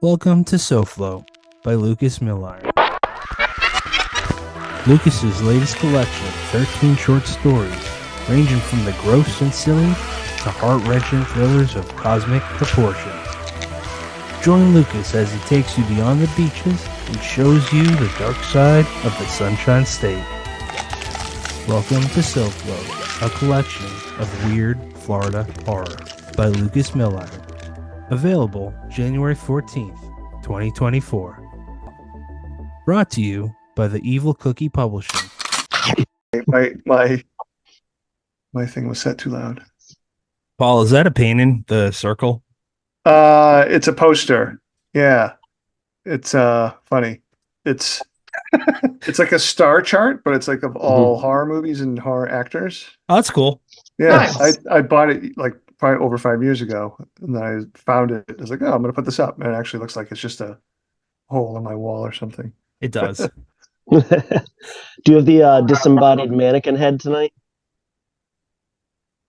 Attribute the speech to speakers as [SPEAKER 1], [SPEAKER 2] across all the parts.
[SPEAKER 1] Welcome to SoFlo by Lucas Miller. Lucas's latest collection of 13 short stories, ranging from the gross and silly to heart-wrenching thrillers of cosmic proportions. Join Lucas as he takes you beyond the beaches and shows you the dark side of the Sunshine State. Welcome to SoFlo, a collection of weird Florida horror by Lucas Miller. Available January 14th, 2024. Brought to you by the Evil Cookie Publishing.
[SPEAKER 2] My thing was set too loud.
[SPEAKER 1] Paul, is that a painting? The circle?
[SPEAKER 2] It's a poster. Yeah. It's funny. It's it's like a star chart, but it's like of all horror movies and horror actors.
[SPEAKER 1] Oh, that's cool.
[SPEAKER 2] Yeah.
[SPEAKER 3] Nice.
[SPEAKER 2] I bought it like probably over 5 years ago, and then I found it. I was like, oh, I'm gonna put this up. And it actually looks like it's just a hole in my wall or something.
[SPEAKER 1] It does.
[SPEAKER 3] Do you have the disembodied mannequin head tonight?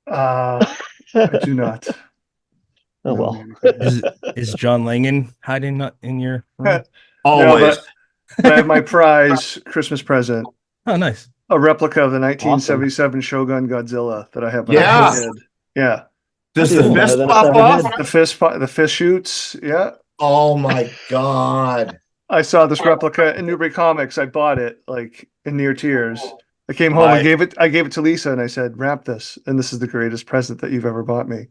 [SPEAKER 2] I do not.
[SPEAKER 3] Oh, well.
[SPEAKER 1] Is John Langan hiding in your room?
[SPEAKER 2] No, but I have my prize Christmas present.
[SPEAKER 1] Oh, nice.
[SPEAKER 2] A replica of the 1977 Shogun Godzilla that I have.
[SPEAKER 4] Yeah.
[SPEAKER 2] Yeah.
[SPEAKER 4] Does
[SPEAKER 3] That's
[SPEAKER 4] the
[SPEAKER 3] even better
[SPEAKER 4] fist
[SPEAKER 3] than it's
[SPEAKER 4] pop
[SPEAKER 3] ever
[SPEAKER 4] off?
[SPEAKER 3] had.
[SPEAKER 2] The fist shoots. Yeah.
[SPEAKER 4] Oh my god.
[SPEAKER 2] I saw this replica in Newbury Comics. I bought it like in near tears. I came home and I gave it to Lisa, and I said, wrap this. And this is the greatest present that you've ever bought me.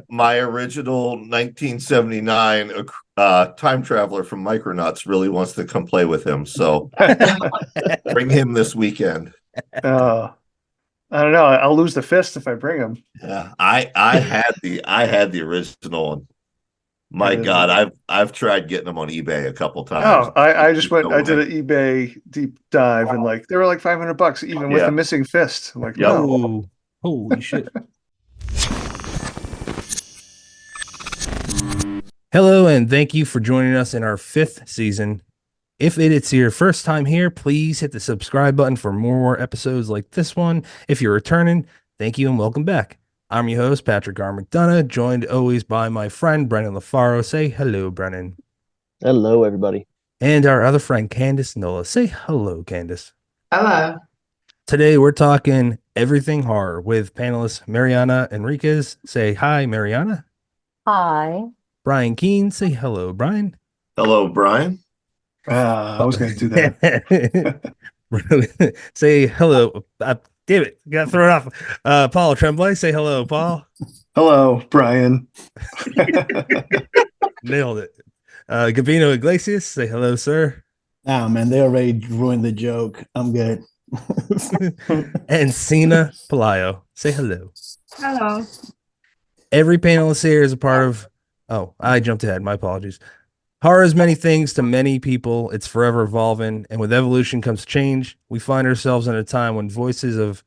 [SPEAKER 4] My original 1979 time traveler from Micronauts really wants to come play with him. So bring him this weekend.
[SPEAKER 2] I don't know. I'll lose the fist if I bring him.
[SPEAKER 4] Yeah. I had the original one. My God, I've tried getting them on eBay a couple times.
[SPEAKER 2] Oh, I just went. I did an eBay deep dive, and like they were like $500 even with the missing fist. I'm like, no.
[SPEAKER 1] Holy shit. Hello, and thank you for joining us in our 5th season. If it's your first time here, please hit the subscribe button for more episodes like this one. If you're returning, thank you and welcome back. I'm your host, Patrick R. McDonough, joined always by my friend, Brennan LaFaro. Say hello, Brennan.
[SPEAKER 3] Hello, everybody.
[SPEAKER 1] And our other friend, Candace Nola. Say hello, Candace.
[SPEAKER 5] Hello.
[SPEAKER 1] Today, we're talking everything horror with panelists Mariana Enríquez. Say hi, Mariana.
[SPEAKER 5] Hi.
[SPEAKER 1] Brian Keene. Say hello, Brian.
[SPEAKER 4] Hello, Brian.
[SPEAKER 2] I was going to do that.
[SPEAKER 1] Say hello. Damn it. Got to throw it off. Paul Tremblay. Say hello, Paul.
[SPEAKER 2] Hello, Brian.
[SPEAKER 1] Nailed it. Gabino Iglesias. Say hello, sir.
[SPEAKER 6] Oh, man, they already ruined the joke. I'm good.
[SPEAKER 1] And Cina Pelayo. Say hello.
[SPEAKER 5] Hello.
[SPEAKER 1] Every panelist here is a part of... Oh, I jumped ahead. My apologies. Horror is many things to many people. It's forever evolving, and with evolution comes change. We find ourselves in a time when voices of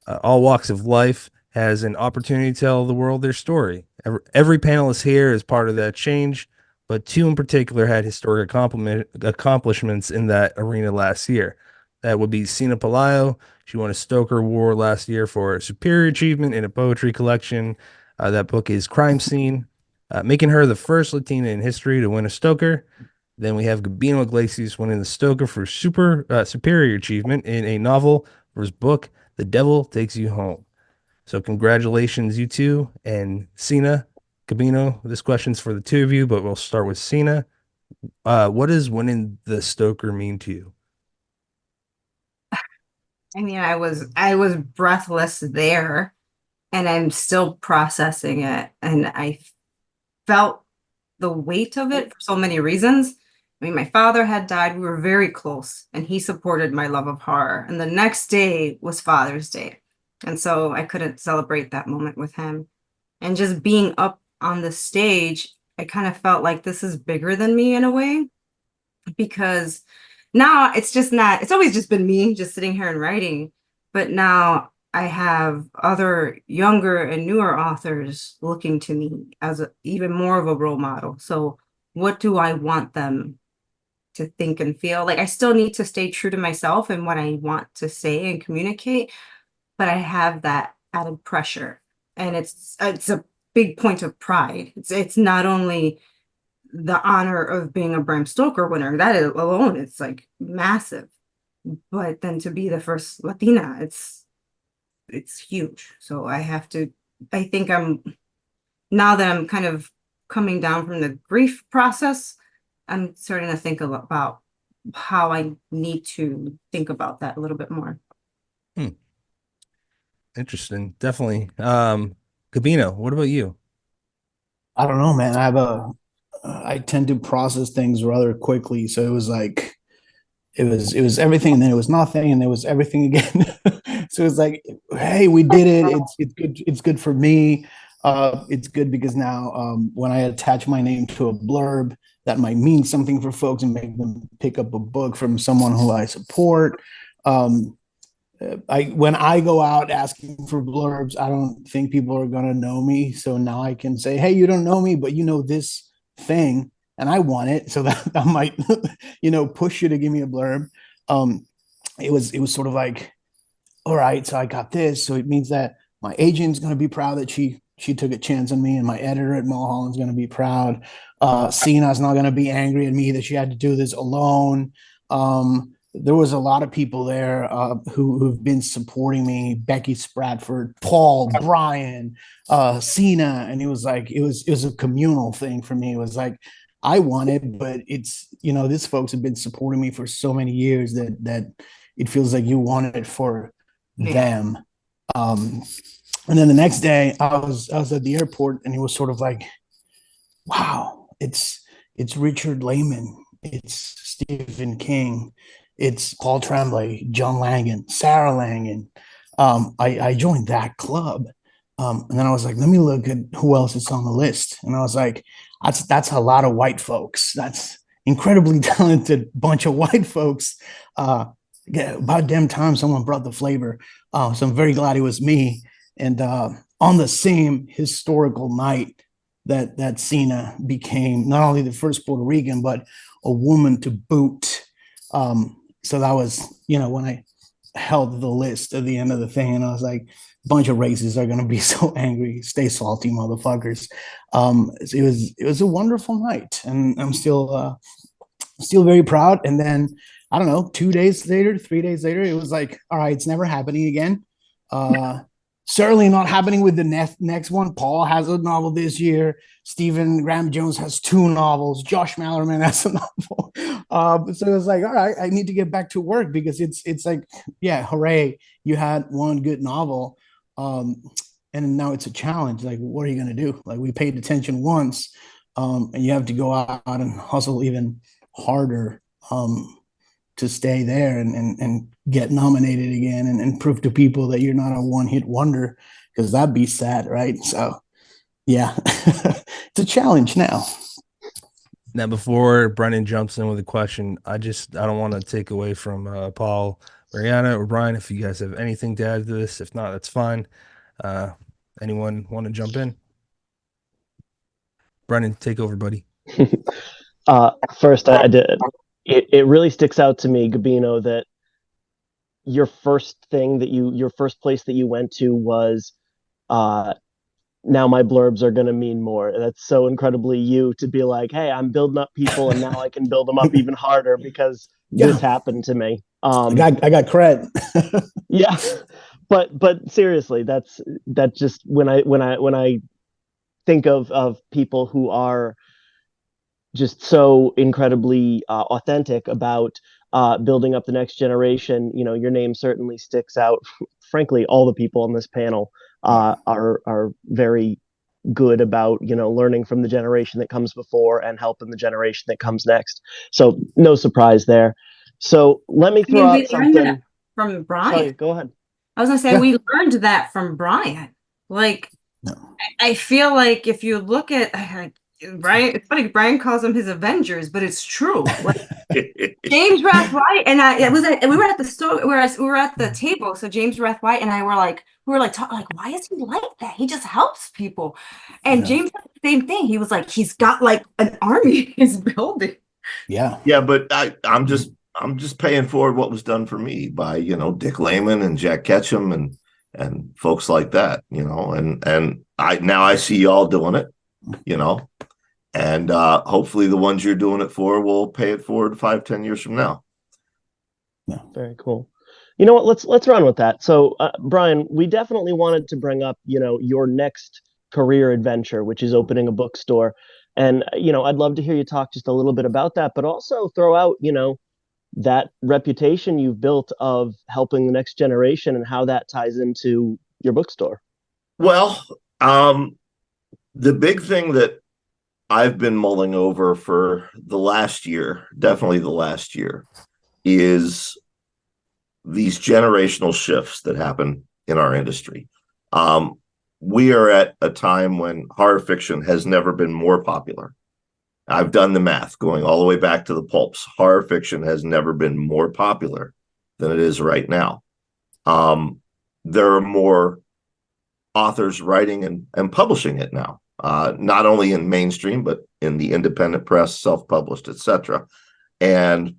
[SPEAKER 1] all walks of life has an opportunity to tell the world their story. Every panelist here is part of that change, but 2 in particular had historic accomplishments in that arena last year. That would be Cina Pelayo. She won a Stoker Award last year for superior achievement in a poetry collection. That book is Crime Scene, making her the first Latina in history to win a Stoker. Then we have Gabino Iglesias winning the Stoker for superior achievement in a novel for his book, The Devil Takes You Home. So congratulations, you two. And Cina, Gabino, this question's for the 2 of you, but we'll start with Cina. What does winning the Stoker mean to you?
[SPEAKER 5] I mean, I was breathless there, and I'm still processing it, and I felt the weight of it for so many reasons. I mean, my father had died. We were very close, and he supported my love of horror. And the next day was Father's Day. And so I couldn't celebrate that moment with him. And just being up on the stage, I kind of felt like this is bigger than me in a way, because now it's always just been me just sitting here and writing. But now I have other younger and newer authors looking to me as even more of a role model. So what do I want them to think and feel? Like, I still need to stay true to myself and what I want to say and communicate, but I have that added pressure. And it's a big point of pride. It's not only the honor of being a Bram Stoker winner. That is, alone, it's like massive. But then to be the first Latina, it's huge. So I think now that I'm kind of coming down from the grief process, I'm starting to think about how I need to think about that a little bit more.
[SPEAKER 1] Interesting. Definitely. Gabino, what about you?
[SPEAKER 6] I don't know, man. I tend to process things rather quickly. So it was like, it was everything, and then it was nothing, and there was everything again. So it's like, hey, we did it. It's good. It's good for me. It's good because now, when I attach my name to a blurb, that might mean something for folks and make them pick up a book from someone who I support. Um, when I go out asking for blurbs, I don't think people are gonna know me. So now I can say, hey, you don't know me, but you know this thing, and I want it. So that might, push you to give me a blurb. Um, it was sort of like, all right, so I got this. So it means that my agent's gonna be proud that she took a chance on me, and my editor at Mulholland's gonna be proud. Cina's not gonna be angry at me that she had to do this alone. There was a lot of people there, who've been supporting me. Becky Spratford, Paul, Brian, Cina, and it was a communal thing for me. It was like, I want it, but it's, these folks have been supporting me for so many years that it feels like you want it for them. And then the next day, I was at the airport, and it was sort of like, wow, it's Richard Lehman, it's Stephen King, it's Paul Tremblay, John Langan, Sarah Langan. I joined that club. And then I was like, let me look at who else is on the list. And I was like, that's a lot of white folks. That's incredibly talented bunch of white folks. About damn time someone brought the flavor. So I'm very glad it was me. And on the same historical night that Cina became not only the first Puerto Rican, but a woman to boot. So that was, when I held the list at the end of the thing, and I was like, a bunch of racists are gonna be so angry. Stay salty, motherfuckers. It was a wonderful night, and I'm still very proud. And then I don't know, 2 days later, 3 days later, it was like, all right, it's never happening again. Certainly not happening with the next one. Paul has a novel this year. Stephen Graham Jones has 2 novels. Josh Mallerman has a novel. So it was like, all right, I need to get back to work, because it's like, yeah, hooray, you had one good novel. And now it's a challenge. Like, what are you going to do? Like, we paid attention once, and you have to go out and hustle even harder, to stay there and get nominated again, and prove to people that you're not a one-hit wonder, because that'd be sad, right? So yeah, it's a challenge now.
[SPEAKER 1] Now, before Brennan jumps in with a question, I don't want to take away from Paul, Mariana, or Brian. If you guys have anything to add to this, if not, that's fine. Anyone want to jump in? Brennan, take over, buddy.
[SPEAKER 3] First, I did. It really sticks out to me, Gabino, that your first place that you went to was, now my blurbs are going to mean more. That's so incredibly you, to be like, hey, I'm building up people, and now I can build them up even harder because this happened to me.
[SPEAKER 6] I got credit.
[SPEAKER 3] Yeah, but seriously, that just, when I think of people who are just so incredibly authentic about building up the next generation, your name certainly sticks out. Frankly, all the people on this panel are very good about, learning from the generation that comes before and helping the generation that comes next. So no surprise there. So let me throw out something
[SPEAKER 5] from Brian.
[SPEAKER 3] Sorry, go ahead.
[SPEAKER 5] I was gonna say, we learned that from Brian. Like, I feel like if you look at Brian, it's funny, Brian calls them his Avengers, but it's true. Like, James Rathwhite and we were at the store, we were at the table. So James Rathwhite and I were like, talking like, why is he like that? He just helps people. And James said the same thing. He was like, he's got like an army he's building.
[SPEAKER 6] Yeah.
[SPEAKER 4] Yeah, but I'm just paying forward what was done for me by, Dick Lehman and Jack Ketchum and folks like that, and I see y'all doing it, And hopefully the ones you're doing it for will pay it forward 5-10 years from now.
[SPEAKER 3] Very cool. You know what? Let's run with that. So, Brian, we definitely wanted to bring up, your next career adventure, which is opening a bookstore. And, I'd love to hear you talk just a little bit about that, but also throw out, that reputation you've built of helping the next generation and how that ties into your bookstore.
[SPEAKER 4] Well, the big thing that I've been mulling over for the last year, definitely the last year, is these generational shifts that happen in our industry. We are at a time when horror fiction has never been more popular. I've done the math going all the way back to the pulps. Horror fiction has never been more popular than it is right now. There are more authors writing and publishing it now, not only in mainstream, but in the independent press, self-published, etc. And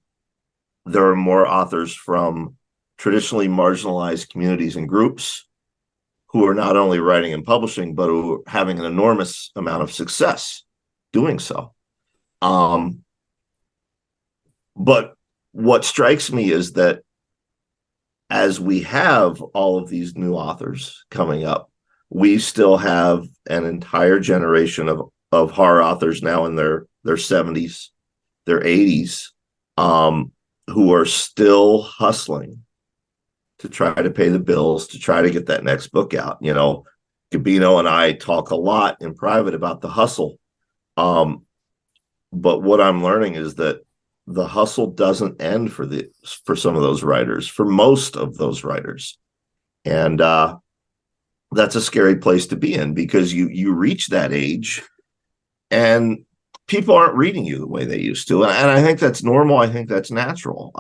[SPEAKER 4] there are more authors from traditionally marginalized communities and groups who are not only writing and publishing, but who are having an enormous amount of success doing so. But what strikes me is that as we have all of these new authors coming up, we still have an entire generation of horror authors now in their 70s, their 80s, who are still hustling to try to pay the bills, to try to get that next book out. Gabino and I talk a lot in private about the hustle. But what I'm learning is that the hustle doesn't end for some of those writers, for most of those writers. And that's a scary place to be in, because you reach that age and people aren't reading you the way they used to. And I think that's normal. I think that's natural.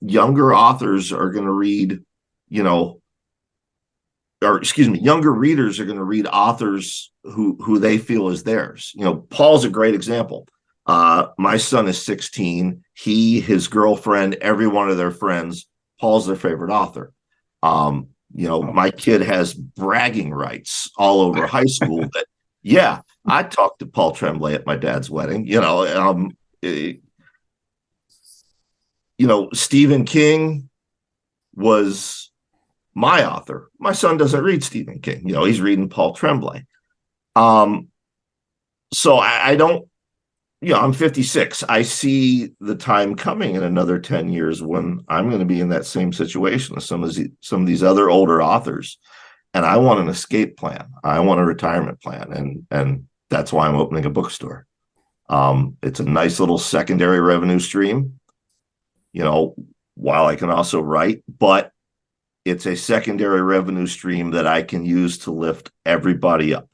[SPEAKER 4] Younger authors are going to read, younger readers are going to read authors who they feel is theirs. Paul's a great example. My son is 16. His girlfriend, every one of their friends, Paul's their favorite author. My kid has bragging rights all over high school that, yeah, I talked to Paul Tremblay at my dad's wedding. Stephen King was my author. My son doesn't read Stephen King. He's reading Paul Tremblay. So I don't, I'm 56. I see the time coming in another 10 years when I'm going to be in that same situation as some of these other older authors. And I want an escape plan. I want a retirement plan. And that's why I'm opening a bookstore. It's a nice little secondary revenue stream, while I can also write, but it's a secondary revenue stream that I can use to lift everybody up.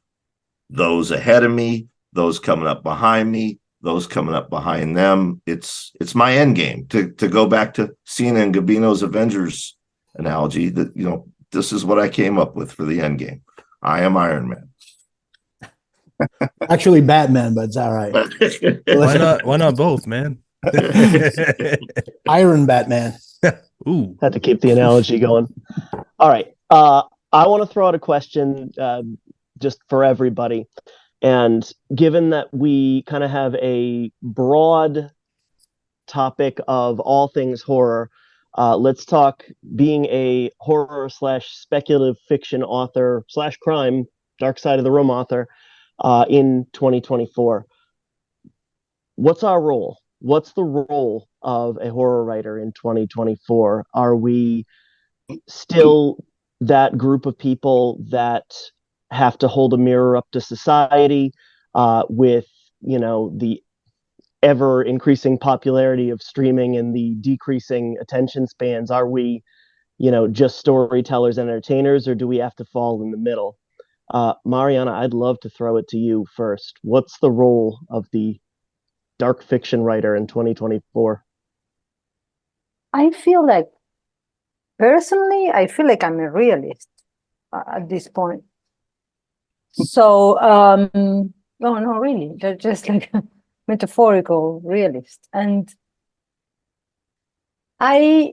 [SPEAKER 4] Those ahead of me, those coming up behind me, those coming up behind them. It's my end game. To go back to Cina and Gabino's Avengers analogy, that this is what I came up with for the end game. I am Iron Man.
[SPEAKER 6] Actually, Batman, but it's all right.
[SPEAKER 1] Why not both, man?
[SPEAKER 6] Iron Batman.
[SPEAKER 1] Ooh.
[SPEAKER 3] Had to keep the analogy going. All right. I want to throw out a question just for everybody. And given that we kind of have a broad topic of all things horror, let's talk being a horror / speculative fiction author / crime, dark side of the room author in 2024. What's our role? What's the role of a horror writer in 2024? Are we still that group of people that have to hold a mirror up to society with, the ever increasing popularity of streaming and the decreasing attention spans? Are we, just storytellers and entertainers, or do we have to fall in the middle? Mariana, I'd love to throw it to you first. What's the role of the dark fiction writer in 2024?
[SPEAKER 7] Personally, I feel like I'm a realist at this point. So, no, really, they're just like metaphorical realist. And I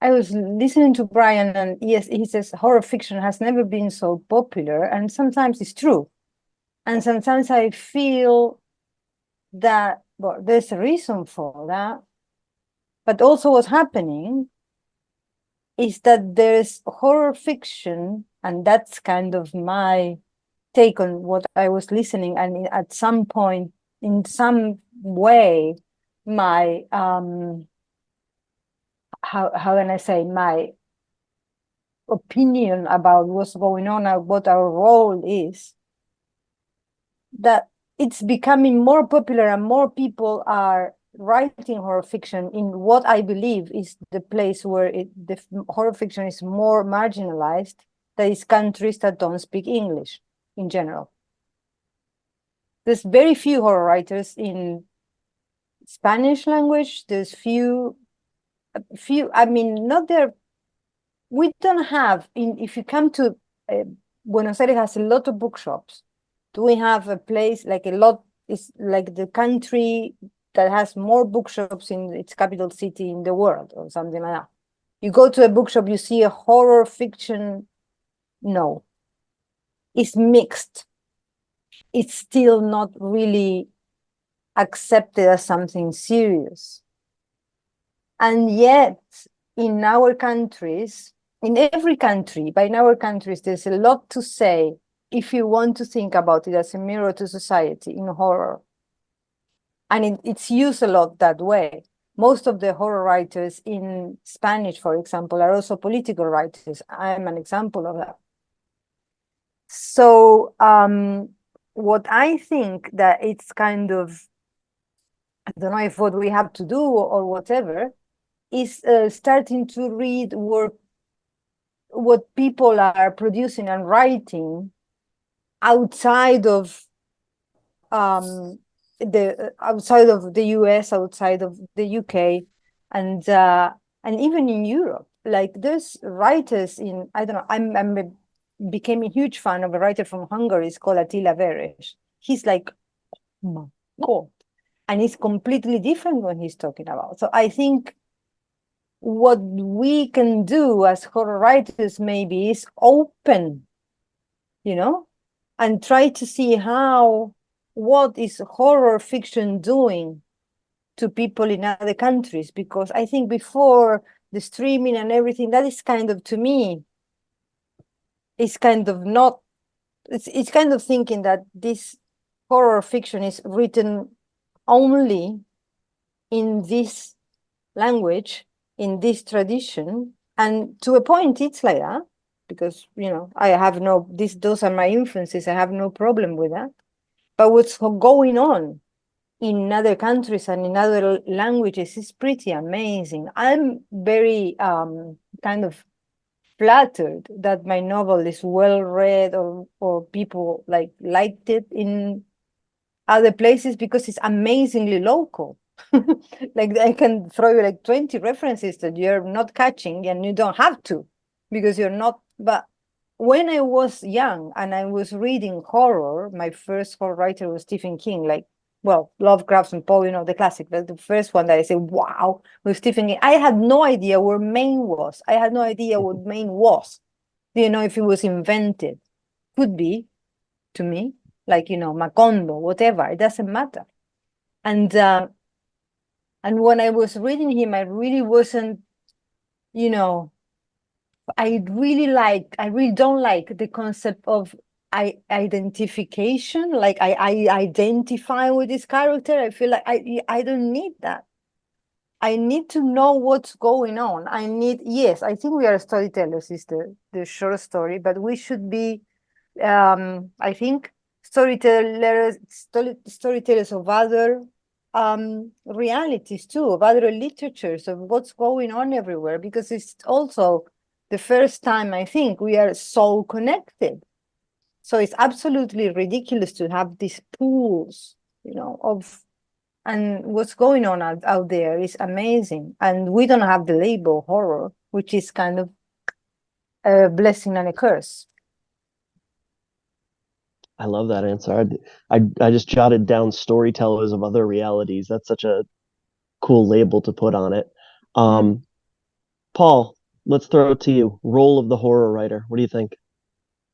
[SPEAKER 7] was listening to Brian, and yes, he says horror fiction has never been so popular, and sometimes it's true. And sometimes I feel that, well, there's a reason for that, but also what's happening is that there's horror fiction, and that's kind of my take on what I was listening, and at some point, in some way, my how can I say, my opinion about what's going on and what our role is, that it's becoming more popular and more people are writing horror fiction in what I believe is the place where the horror fiction is more marginalized, that is countries that don't speak English in general. There's very few horror writers in Spanish language. There's few, I mean, not there. We don't have, if you come to Buenos Aires has a lot of bookshops. Do we have a place like a lot, is like the country that has more bookshops in its capital city in the world or something like that? You go to a bookshop, you see a horror fiction, no. It's mixed. It's still not really accepted as something serious. And yet, in our countries, in every country, but in our countries, there's a lot to say if you want to think about it as a mirror to society in horror. And it's used a lot that way. Most of the horror writers in Spanish, for example, are also political writers. I'm an example of that. So what I think that it's kind of, I don't know if what we have to do or whatever, is starting to read what people are producing and writing outside of the US, outside of the UK, and even in Europe. Like there's writers in, I don't know, became a huge fan of a writer from Hungary. It's called Attila Veres. He's like, oh my God. And it's completely different when he's talking about. So I think what we can do as horror writers maybe is open, and try to see what is horror fiction doing to people in other countries. Because I think before the streaming and everything, that is kind of, to me, it's kind of not, it's kind of thinking that this horror fiction is written only in this language, in this tradition. And to a point, it's like that, because, I have those are my influences. I have no problem with that. But what's going on in other countries and in other languages is pretty amazing. I'm very kind of flattered that my novel is well read, or people liked it in other places, because it's amazingly local. Like I can throw you like 20 references that you're not catching, and you don't have to, because you're not. But when I was young and I was reading horror, my first horror writer was Stephen King, Lovecraft and Poe, the classic. That's the first one that I said, wow, with Stephen King. I had no idea where Maine was. I had no idea what Maine was. Do you know if it was invented? Could be, to me, Macondo, whatever. It doesn't matter. And when I was reading him, I really wasn't, I really don't like the concept of identification. Like I identify with this character. I feel like I don't need that. I need to know what's going on. Yes, I think we are storytellers, is the short story, but we should be, I think, storytellers of other realities too, of other literatures, of what's going on everywhere, because it's also the first time, I think, we are so connected. So it's absolutely ridiculous to have these pools, and what's going on out there is amazing. And we don't have the label horror, which is kind of a blessing and a curse.
[SPEAKER 3] I love that answer. I just jotted down storytellers of other realities. That's such a cool label to put on it. Paul, let's throw it to you. Role of the horror writer. What do you think?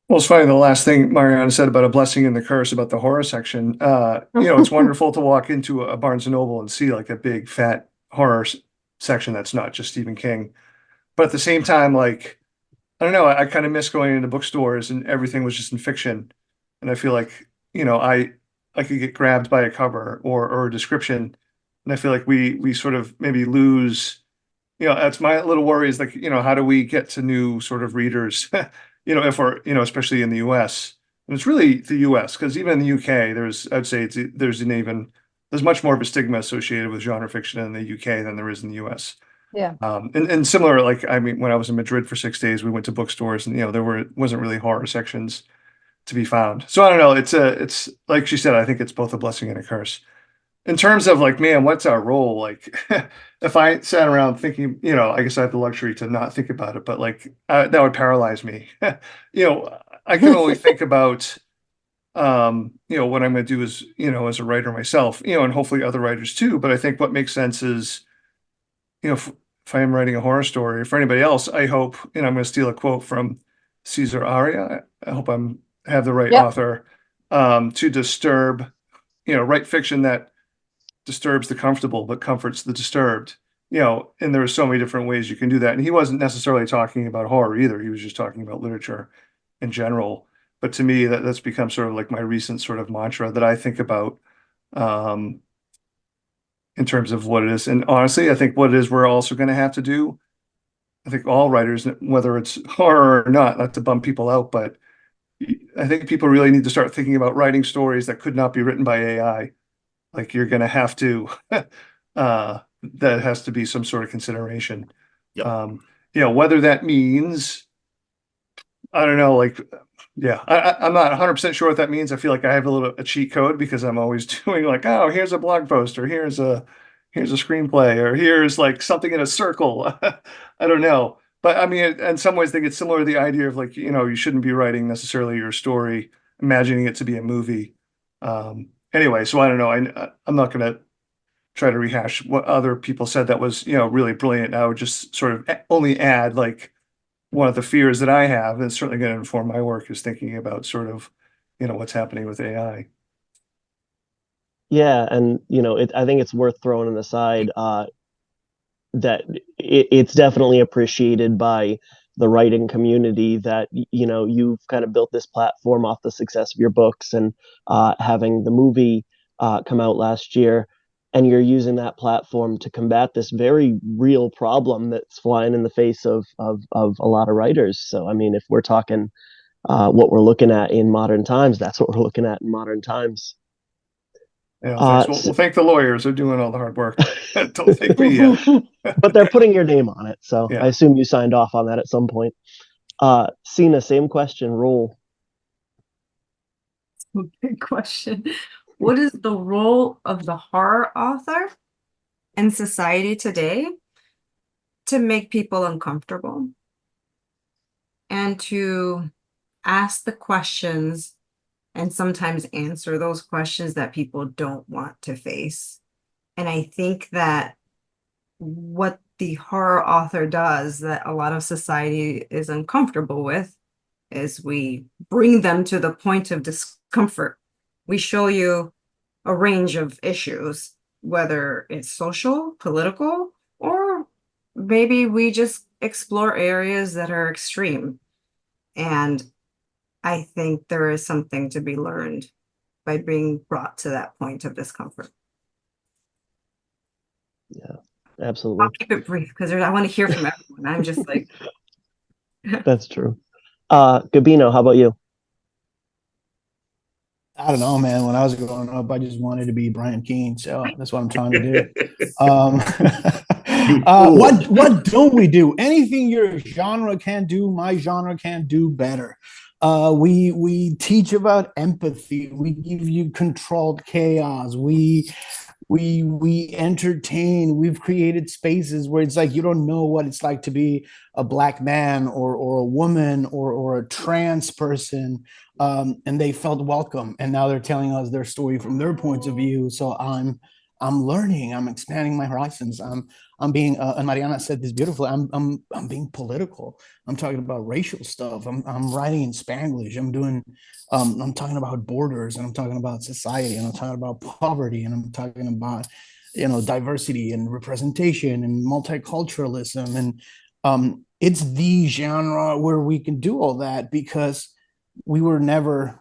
[SPEAKER 2] Well, it's funny, the last thing Mariana said about a blessing and the curse about the horror section. It's wonderful to walk into a Barnes and Noble and see like a big fat horror section that's not just Stephen King. But at the same time, like, I don't know, I kind of miss going into bookstores and everything was just in fiction. And I feel like, I could get grabbed by a cover or a description. And I feel like we sort of maybe lose, that's my little worry is like, how do we get to new sort of readers, if we're, especially in the US. And it's really the US, because even in the UK, I'd say there's much more of a stigma associated with genre fiction in the UK than there is in the US.
[SPEAKER 7] Yeah.
[SPEAKER 2] And similar, like, I mean, when I was in Madrid for 6 days, we went to bookstores and, wasn't really horror sections to be found. So I don't know. It's like she said, I think it's both a blessing and a curse. In terms of like, man, what's our role? Like, if I sat around thinking, I guess I have the luxury to not think about it, but like, that would paralyze me. I can only think about, what I'm going to do as a writer myself, and hopefully other writers too. But I think what makes sense is, if I am writing a horror story for anybody else, I hope, I'm going to steal a quote from Caesar Aria. I hope have the right
[SPEAKER 7] Yep.
[SPEAKER 2] author, to disturb, write fiction that disturbs the comfortable but comforts the disturbed. And there are so many different ways you can do that. And he wasn't necessarily talking about horror either. He was just talking about literature in general. But to me, that's become sort of like my recent sort of mantra that I think about, in terms of what it is. And honestly, I think what it is we're also going to have to do, I think all writers, whether it's horror or not to bum people out, but I think people really need to start thinking about writing stories that could not be written by AI. Like you're going to have to, that has to be some sort of consideration.
[SPEAKER 4] Yep.
[SPEAKER 2] Whether that means, I don't know, like, yeah, I'm not 100% sure what that means. I feel like I have a cheat code because I'm always doing like, oh, here's a blog post, or here's a screenplay, or here's like something in a circle. I don't know. But I mean, in some ways, I think it's similar to the idea of like, you shouldn't be writing necessarily your story, imagining it to be a movie. Anyway, so I don't know. I'm not going to try to rehash what other people said that was, really brilliant. I would just sort of only add like one of the fears that I have, and it's certainly going to inform my work, is thinking about sort of, what's happening with AI.
[SPEAKER 3] Yeah, and I think it's worth throwing on the side that it's definitely appreciated by the writing community that you've kind of built this platform off the success of your books and having the movie come out last year, and you're using that platform to combat this very real problem that's flying in the face of a lot of writers. So I mean, if we're talking what we're looking at in modern times, that's what we're looking at in modern times.
[SPEAKER 2] Yeah, thanks. Well, thank the lawyers. They're doing all the hard work. Don't thank me yet.
[SPEAKER 3] But they're putting your name on it, so
[SPEAKER 2] Yeah.
[SPEAKER 3] I assume you signed off on that at some point. Cina, same question. Role.
[SPEAKER 5] Good question. What is the role of the horror author in society today to make people uncomfortable and to ask the questions and sometimes answer those questions that people don't want to face? And I think that what the horror author does that a lot of society is uncomfortable with is we bring them to the point of discomfort. We show you a range of issues, whether it's social, political, or maybe we just explore areas that are extreme. And I think there is something to be learned by being brought to that point of discomfort.
[SPEAKER 3] Yeah, absolutely.
[SPEAKER 5] I'll keep it brief because I want to hear from everyone. I'm just like,
[SPEAKER 3] That's true. Gabino, how about you?
[SPEAKER 6] I don't know, man. When I was growing up, I just wanted to be Brian Keene, so that's what I'm trying to do. What don't we do? Anything your genre can do, my genre can do better. We teach about empathy. We give you controlled chaos. We entertain. We've created spaces where it's like you don't know what it's like to be a Black man or a woman or a trans person, and they felt welcome. And now they're telling us their story from their points of view. So I'm learning, I'm expanding my horizons. I'm being, and Mariana said this beautifully. I'm being political. I'm talking about racial stuff. I'm writing in Spanglish. I'm talking about borders, and I'm talking about society, and I'm talking about poverty, and I'm talking about, diversity and representation and multiculturalism. And it's the genre where we can do all that because we were never,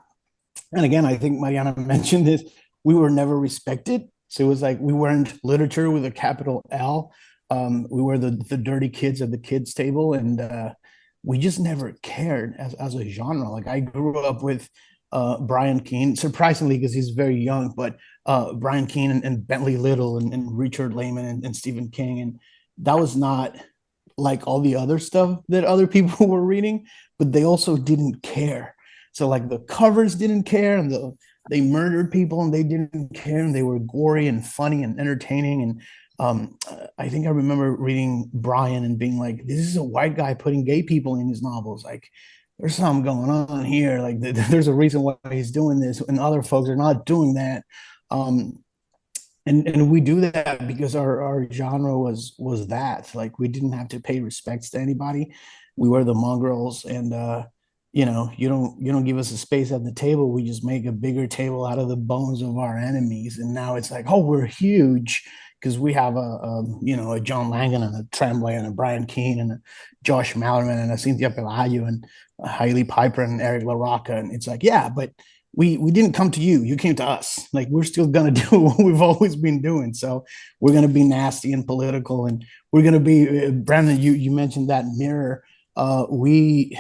[SPEAKER 6] and again, I think Mariana mentioned this, we were never respected. So it was like we weren't literature with a capital L. We were the dirty kids at the kids table, and we just never cared as a genre. Like I grew up with Brian Keene, surprisingly because he's very young, but Brian Keene and Bentley Little and Richard Lehman and Stephen King, and that was not like all the other stuff that other people were reading, but they also didn't care. So like the covers didn't care, and they murdered people and they didn't care, and they were gory and funny and entertaining. And I think I remember reading Brian and being like, "This is a white guy putting gay people in his novels. Like, there's something going on here. Like, there's a reason why he's doing this, and other folks are not doing that." Um, and we do that because our genre was that, like, we didn't have to pay respects to anybody. We were the mongrels, and you don't give us a space at the table. We just make a bigger table out of the bones of our enemies. And now it's like, oh, we're huge because we have a John Langan and a Tremblay and a Brian Keene and a Josh Mallerman and a Cynthia Pelayo and a Hailey Piper and Eric LaRocca. And it's like, yeah, but we didn't come to you. You came to us. Like, we're still gonna do what we've always been doing. So we're gonna be nasty and political, and we're gonna be Brandon. You mentioned that mirror. We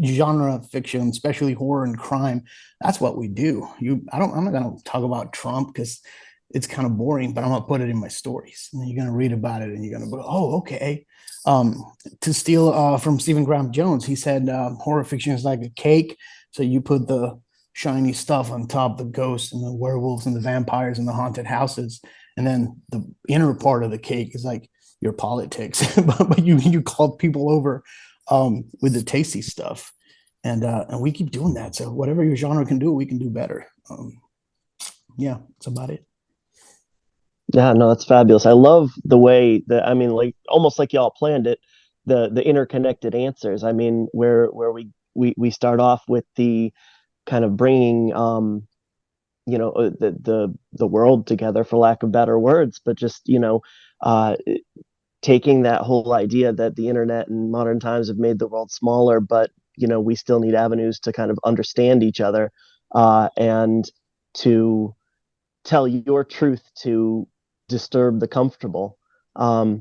[SPEAKER 6] genre fiction, especially horror and crime. That's what we do. I'm not gonna talk about Trump because it's kind of boring, but I'm gonna put it in my stories. And then you're gonna read about it and you're gonna go, oh, okay. To steal from Stephen Graham Jones, he said horror fiction is like a cake. So you put the shiny stuff on top, the ghosts and the werewolves and the vampires and the haunted houses, and then the inner part of the cake is like your politics. But you call people over with the tasty stuff, and we keep doing that. So whatever your genre can do, we can do better. Yeah, that's about it.
[SPEAKER 3] Yeah, no, that's fabulous. I love the way that, I mean, like almost like y'all planned it, the interconnected answers. I mean, where we start off with the kind of bringing the world together, for lack of better words, but just uh taking that whole idea that the internet and modern times have made the world smaller, but we still need avenues to kind of understand each other, and to tell your truth to disturb the comfortable. Yeah,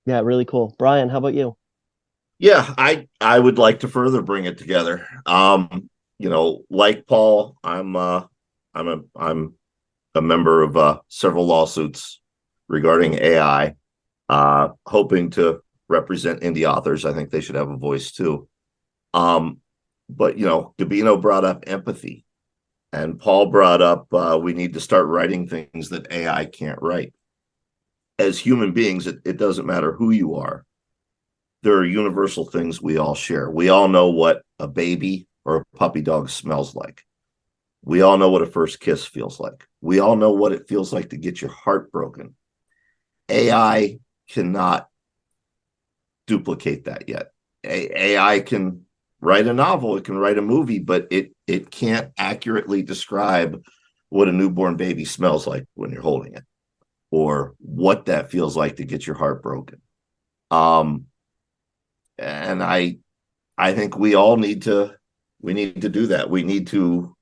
[SPEAKER 3] really cool. Brian, how about you?
[SPEAKER 4] Yeah, I would like to further bring it together. Like Paul, I'm a member of several lawsuits regarding AI, hoping to represent indie authors. I think they should have a voice too. But Gabino brought up empathy, and Paul brought up we need to start writing things that AI can't write. As human beings, it doesn't matter who you are. There are universal things we all share. We all know what a baby or a puppy dog smells like. We all know what a first kiss feels like. We all know what it feels like to get your heart broken. AI cannot duplicate that yet. AI can write a novel, it can write a movie, but it can't accurately describe what a newborn baby smells like when you're holding it, or what that feels like to get your heart broken. And I think we all need to do that. We need to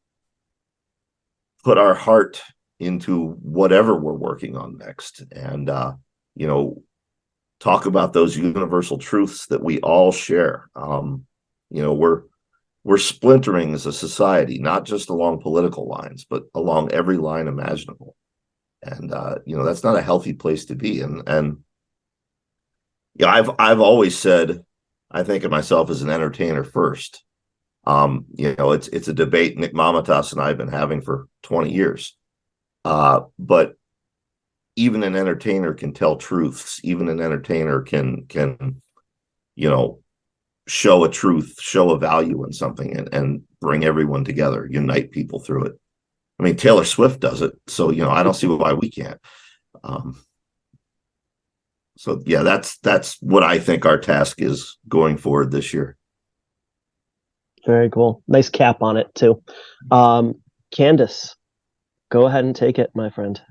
[SPEAKER 4] put our heart into whatever we're working on next, and talk about those universal truths that we all share. We're splintering as a society, not just along political lines, but along every line imaginable. And that's not a healthy place to be. And I've always said, I think of myself as an entertainer first. It's a debate Nick Mamatas and I have been having for 20 years. But even an entertainer can tell truths. Even an entertainer can show a truth, show a value in something, and bring everyone together, unite people through it. I mean, Taylor Swift does it, so I don't see why we can't. Um, so yeah, that's what I think our task is going forward this year.
[SPEAKER 3] Very cool. Nice cap on it too. Candace, go ahead and take it, my friend.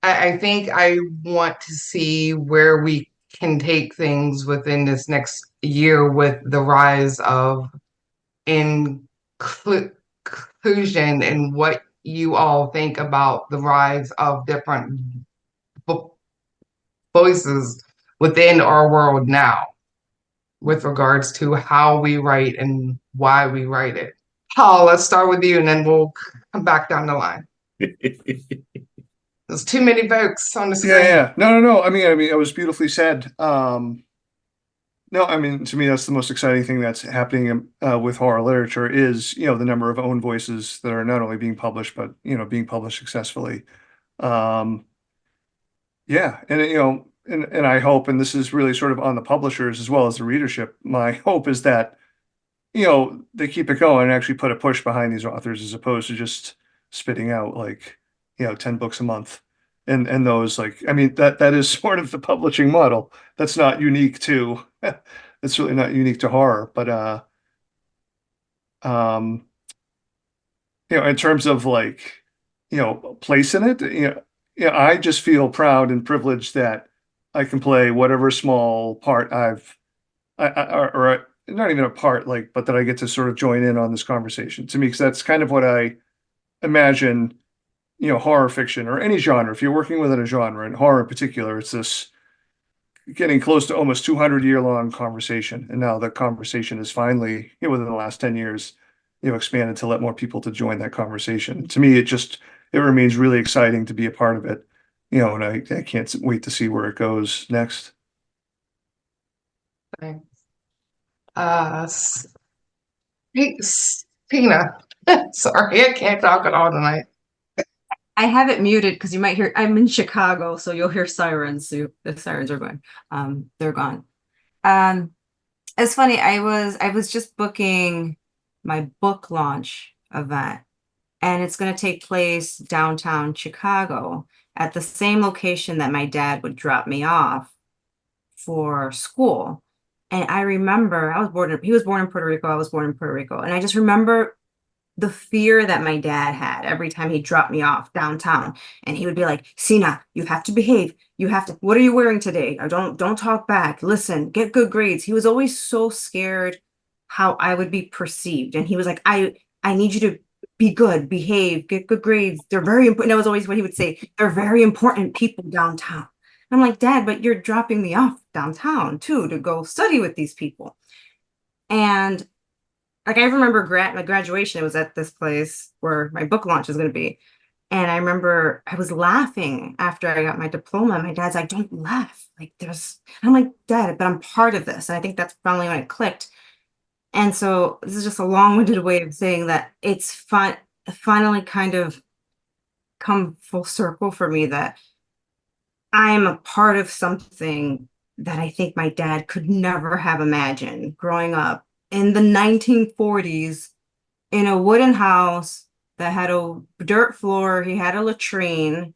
[SPEAKER 8] I think I want to see where we can take things within this next year with the rise of inclusion, and what you all think about the rise of different voices within our world now with regards to how we write and why we write it. Paul, let's start with you and then we'll come back down the line. There's too many folks on the screen.
[SPEAKER 2] Yeah. No. I mean, it was beautifully said. No, I mean, to me, that's the most exciting thing that's happening with horror literature is, the number of own voices that are not only being published, but, being published successfully. Yeah. And, and I hope, and this is really sort of on the publishers as well as the readership, my hope is that, they keep it going and actually put a push behind these authors as opposed to just spitting out like, 10 books a month. And those I mean, that is sort of the publishing model. That's not unique to, it's really not unique to horror, but, in terms of place in it, I just feel proud and privileged that I can play whatever small part or not even a part, but that I get to sort of join in on this conversation to me, because that's kind of what I imagine, horror fiction or any genre. If you're working within a genre, and horror in particular, it's this getting close to almost 200-year long conversation. And now the conversation is finally, within the last 10 years, expanded to let more people to join that conversation. To me, it remains really exciting to be a part of it, and I can't wait to see where it goes next.
[SPEAKER 8] Thanks. Cina. Sorry, I can't talk at all tonight.
[SPEAKER 5] I have it muted because you might hear, I'm in Chicago, so you'll hear sirens. So the sirens are going. They're gone. It's funny, I was just booking my book launch event, and it's going to take place downtown Chicago at the same location that my dad would drop me off for school. And I remember he was born in Puerto Rico, I was born in Puerto Rico, and I just remember the fear that my dad had every time he dropped me off downtown, and he would be like, Cina, you have to behave. You have to, what are you wearing today? Or don't talk back. Listen, get good grades. He was always so scared how I would be perceived. And he was like, I need you to be good, behave, get good grades. They're very important. That was always what he would say. They're very important people downtown. I'm like, Dad, but you're dropping me off downtown too to go study with these people. And I remember my graduation, it was at this place where my book launch is going to be. And I remember I was laughing after I got my diploma. My dad's like, don't laugh. I'm like, Dad, but I'm part of this. And I think that's finally when it clicked. And so this is just a long-winded way of saying that it's finally kind of come full circle for me that I'm a part of something that I think my dad could never have imagined growing up in the 1940s in a wooden house that had a dirt floor. He had a latrine.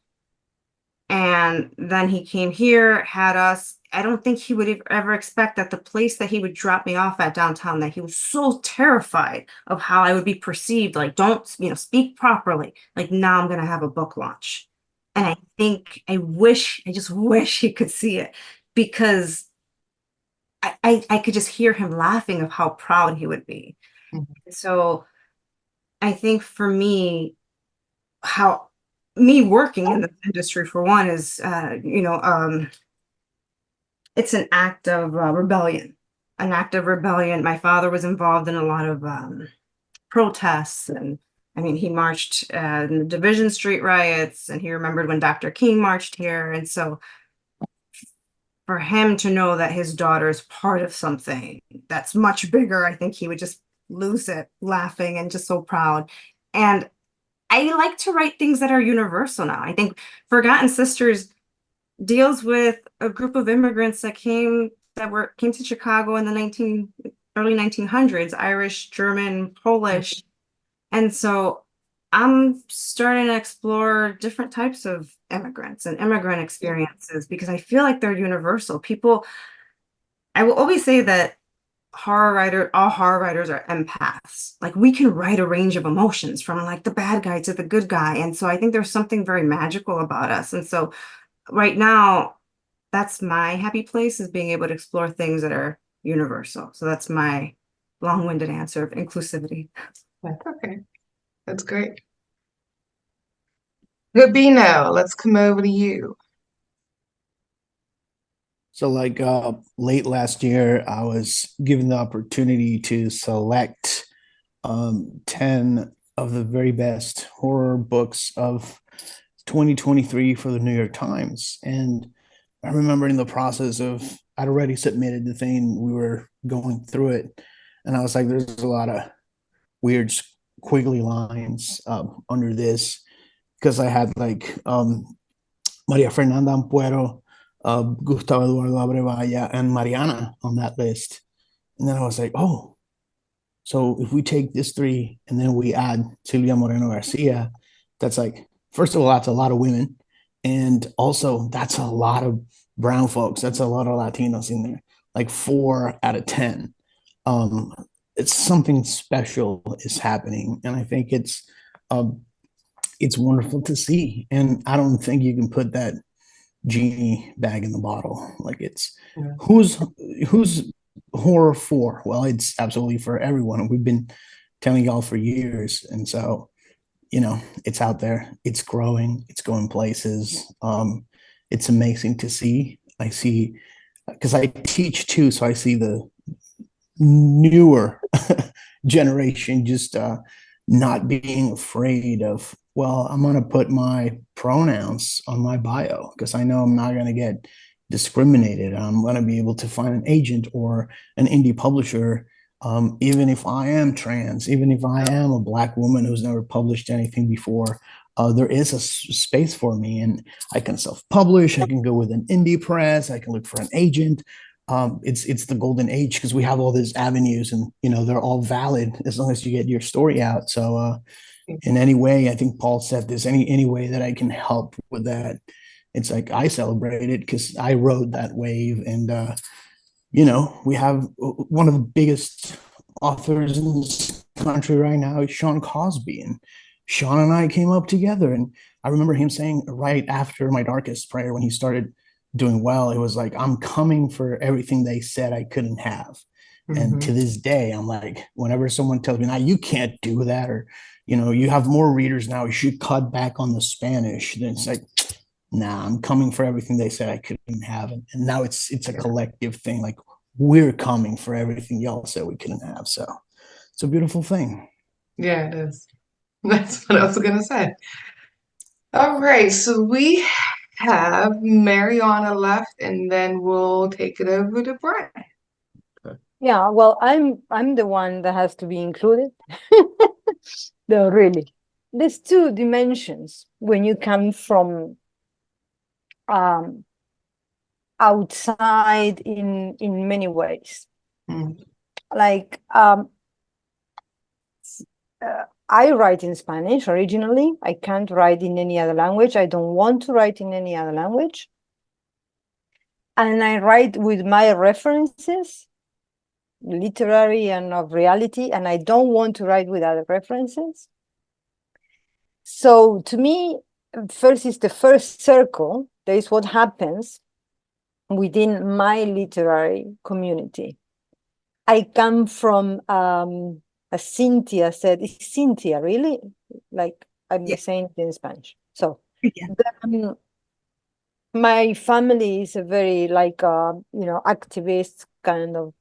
[SPEAKER 5] And then he came here, had us. I don't think he would ever expect that the place that he would drop me off at downtown, that he was so terrified of how I would be perceived. Like, don't, speak properly. Like, now I'm going to have a book launch. And I just wish he could see it, because I could just hear him laughing of how proud he would be. Mm-hmm. So I think for me, me working in the industry, for one, is, it's an act of rebellion, My father was involved in a lot of protests, and I mean, he marched in the Division Street riots, and he remembered when Dr. King marched here. And so for him to know that his daughter's part of something that's much bigger, I think he would just lose it laughing and just so proud. And I like to write things that are universal now. I think Forgotten Sisters deals with a group of immigrants that came to Chicago in the early 1900s, Irish, German, Polish. And so I'm starting to explore different types of immigrants and immigrant experiences because I feel like they're universal. People, I will always say that all horror writers are empaths. Like we can write a range of emotions from like the bad guy to the good guy. And so I think there's something very magical about us. And so right now, that's my happy place is being able to explore things that are universal. So that's my long-winded answer of inclusivity.
[SPEAKER 8] That's okay. That's great. Gabino, let's come over to you.
[SPEAKER 6] So like late last year, I was given the opportunity to select 10 of the very best horror books of 2023 for the New York Times. And I remember in the process of, I'd already submitted the thing, we were going through it. And I was like, there's a lot of weird squiggly lines under this because I had like Maria Fernanda Ampuero, Gustavo Eduardo Abrevaya, and Mariana on that list. And then I was like, oh, so if we take this three and then we add Silvia Moreno Garcia, that's like, first of all, that's a lot of women. And also, that's a lot of brown folks. That's a lot of Latinos in there, like 4 out of 10. Um, it's something special is happening. And I think it's wonderful to see. And I don't think you can put that genie back in the bottle. Like it's
[SPEAKER 8] Yeah.
[SPEAKER 6] who's horror for? Well, it's absolutely for everyone. We've been telling y'all for years. And so, it's out there, it's growing, it's going places. It's amazing to see. I see because I teach too, so I see the newer generation just not being afraid of, well, I'm going to put my pronouns on my bio because I know I'm not going to get discriminated. I'm going to be able to find an agent or an indie publisher, even if I am trans, even if I am a Black woman who's never published anything before. There is a space for me, and I can self-publish. I can go with an indie press. I can look for an agent. It's the golden age because we have all these avenues, and they're all valid as long as you get your story out. So in any way, I think Paul said this, any way that I can help with that, it's like I celebrate it because I rode that wave. And we have one of the biggest authors in this country right now is Sean Cosby, and Sean and I came up together. And I remember him saying right after My Darkest Prayer, when he started doing well, it was like, I'm coming for everything they said I couldn't have. And to this day, I'm like, whenever someone tells me, now you can't do that, or you have more readers now, you should cut back on the Spanish, then it's like, nah, I'm coming for everything they said I couldn't have. And now it's a collective thing. Like, we're coming for everything y'all said we couldn't have. So it's a beautiful thing.
[SPEAKER 8] Yeah, it is. That's what I was gonna say. All right, so we have Mariana left, and then we'll take it over to Brian.
[SPEAKER 7] Yeah, well, I'm the one that has to be included. No, really. There's two dimensions when you come from outside in many ways. Like I write in Spanish originally. I can't write in any other language. I don't want to write in any other language. And I write with my references, literary and of reality, and I don't want to write with other references. So to me, first is the first circle. There is what happens within my literary community. I come from, as Cynthia said, is Cynthia really? Like I'm saying it in Spanish. So my family is a very activist kind of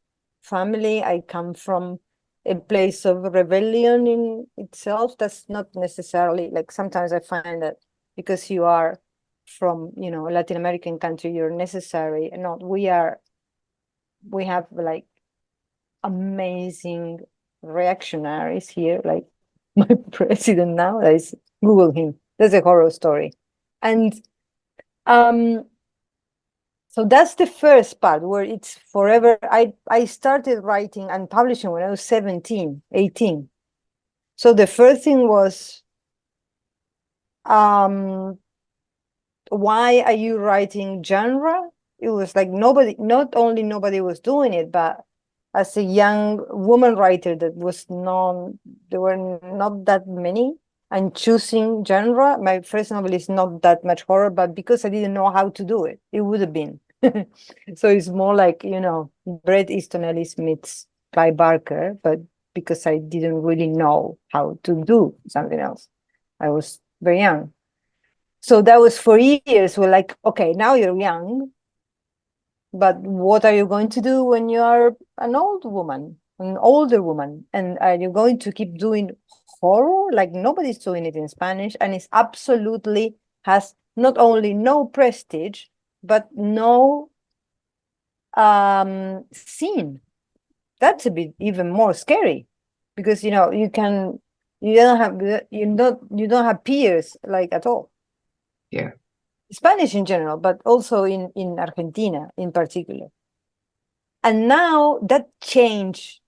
[SPEAKER 7] family. I come from a place of rebellion in itself. That's not necessarily like, sometimes I find that because you are from a Latin American country, you're necessary. Not we have like amazing reactionaries here, like my president now. Is Google him. That's a horror story. And so that's the first part where it's forever. I started writing and publishing when I was 17, 18. So the first thing was um, why are you writing genre? It was like nobody, not only nobody was doing it, but as a young woman writer that was known, there were not that many. And choosing genre, my first novel is not that much horror, but because I didn't know how to do it, it would have been. So it's more like, Bret Easton Ellis meets Clive Barker, but because I didn't really know how to do something else. I was very young. So that was for years. We're like, okay, now you're young, but what are you going to do when you are an old woman, an older woman? And are you going to keep doing horror? Like nobody's doing it in Spanish, and it's absolutely has not only no prestige, but no scene. That's a bit even more scary because you don't have peers like at all.
[SPEAKER 8] Yeah.
[SPEAKER 7] Spanish in general, but also in Argentina in particular. And now that changed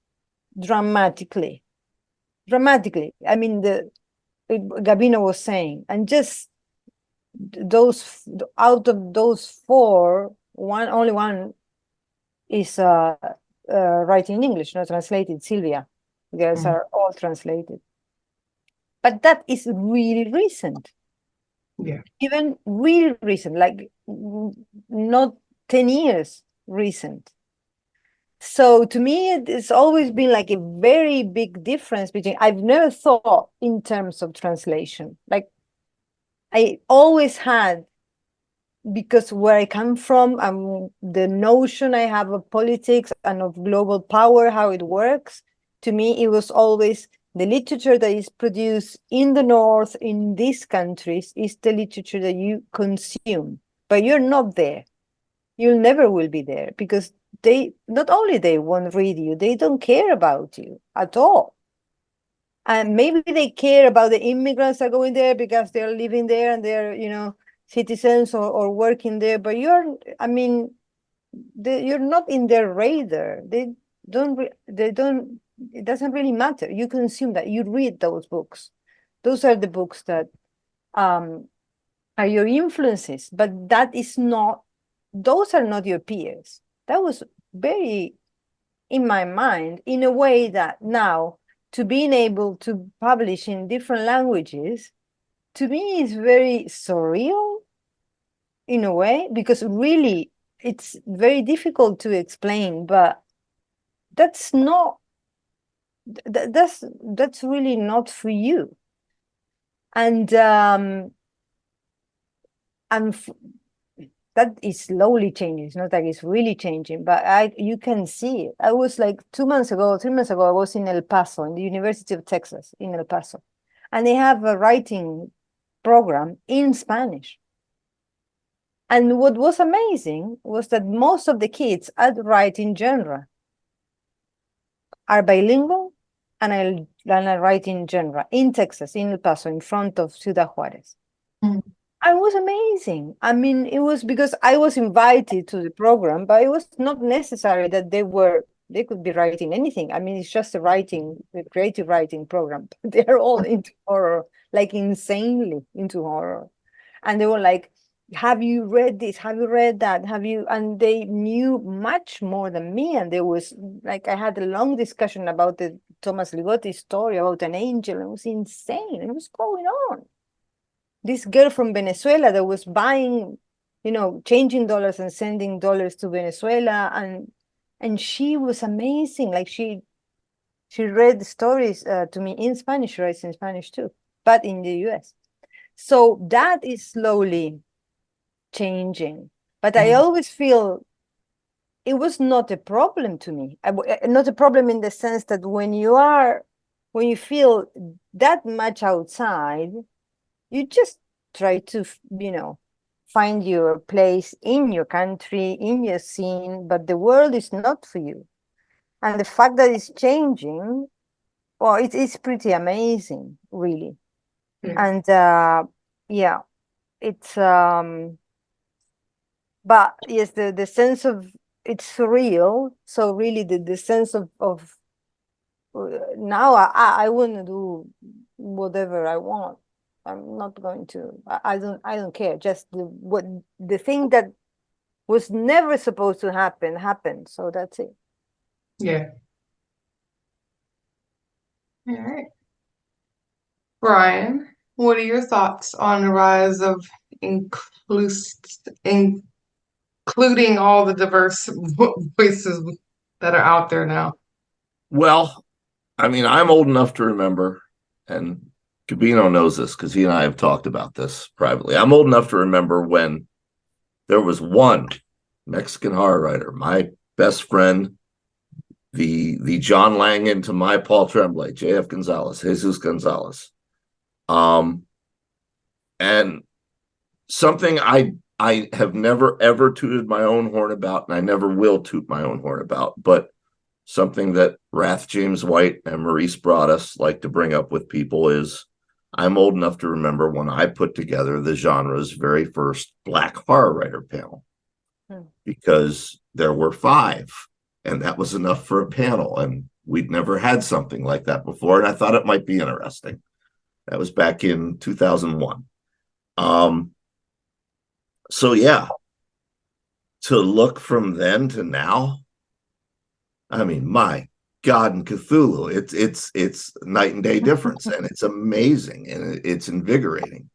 [SPEAKER 7] dramatically. Dramatically. I mean, Gabino was saying, and just those out of those four, only one is writing in English, not translated. Sylvia, the others are all translated. But that is really recent.
[SPEAKER 8] Yeah.
[SPEAKER 7] Even really recent, like not 10 years recent. So to me, it's always been like a very big difference between, I've never thought in terms of translation. Like I always had, because where I come from, the notion I have of politics and of global power, how it works, to me, it was always the literature that is produced in the North, in these countries, is the literature that you consume, but you're not there. You never will be there because not only they won't read you, they don't care about you at all. And maybe they care about the immigrants that are going there because they're living there and they're, citizens or working there, but you're not in their radar. It doesn't really matter. You consume that, you read those books. Those are the books that are your influences, but those are not your peers. That was very in my mind, in a way that now to being able to publish in different languages, to me is very surreal in a way, because really it's very difficult to explain, but that's not that's really not for you. And that is slowly changing. It's not like it's really changing, but you can see it. I was like 3 months ago, I was in El Paso, in the University of Texas in El Paso, and they have a writing program in Spanish. And what was amazing was that most of the kids at writing genre are bilingual, and I write in genre in Texas, in El Paso, in front of Ciudad Juarez. It was amazing. I mean, it was because I was invited to the program, but it was not necessary that they could be writing anything. I mean, it's just a creative writing program. They're all into horror, like insanely into horror. And they were like, have you read this? Have you read that? And they knew much more than me. And there was like, I had a long discussion about the Thomas Ligotti story about an angel. It was insane. It was going on. This girl from Venezuela that was buying, changing dollars and sending dollars to Venezuela, and she was amazing. Like she read the stories to me in Spanish, she writes in Spanish too, but in the US. So that is slowly changing. But I always feel it was not a problem to me. Not a problem in the sense that when you feel that much outside, you just try to, find your place in your country, in your scene, but the world is not for you. And the fact that it's changing, well, it is pretty amazing, really. And yeah, it's but yes, the sense of it's surreal. So really the sense of now I want to do whatever I want. I'm not going to. I don't care. Just the thing that was never supposed to happen happened. So that's it.
[SPEAKER 8] Yeah. All right. Brian, what are your thoughts on the rise of inclus including all the diverse voices that are out there now?
[SPEAKER 4] Well, I mean, I'm old enough to remember, and Gabino knows this because he and I have talked about this privately. I'm old enough to remember when there was one Mexican horror writer, my best friend, the John Langan to my Paul Tremblay, J.F. Gonzalez, Jesus Gonzalez. And something I have never ever tooted my own horn about, and I never will toot my own horn about, but something that Rath James White and Maurice Broaddus like to bring up with people is I'm old enough to remember when I put together the genre's very first Black horror writer panel, because there were 5, and that was enough for a panel, and we'd never had something like that before, and I thought it might be interesting. That was back in 2001. So yeah, to look from then to now, I mean, my God, and Cthulhu, it's night and day difference, and it's amazing and it's invigorating.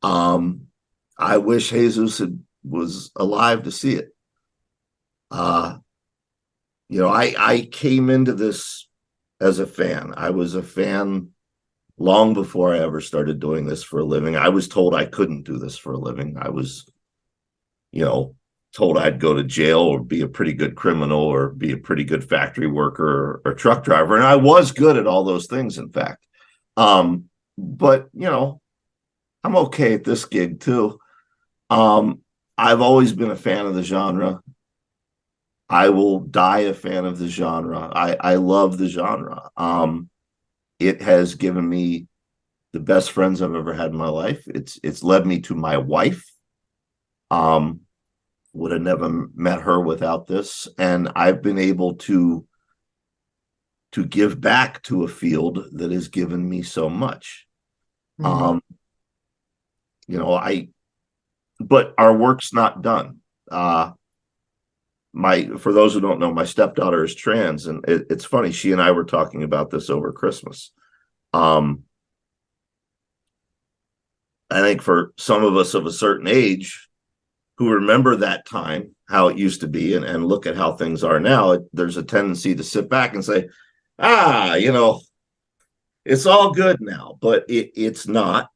[SPEAKER 4] I wish Jesus was alive to see it. I came into this as a fan. I was a fan long before I ever started doing this for a living. I was told I couldn't do this for a living. I was, told I'd go to jail or be a pretty good criminal or be a pretty good factory worker or truck driver. And I was good at all those things, in fact. But, I'm okay at this gig too. I've always been a fan of the genre. I will die a fan of the genre. I love the genre. It has given me the best friends I've ever had in my life. It's led me to my wife. Would have never met her without this, and I've been able to give back to a field that has given me so much. But our work's not done. For those who don't know, my stepdaughter is trans, and it's funny. She and I were talking about this over Christmas. I think for some of us of a certain age who remember that time, how it used to be, and look at how things are now, there's a tendency to sit back and say, it's all good now, but it's not.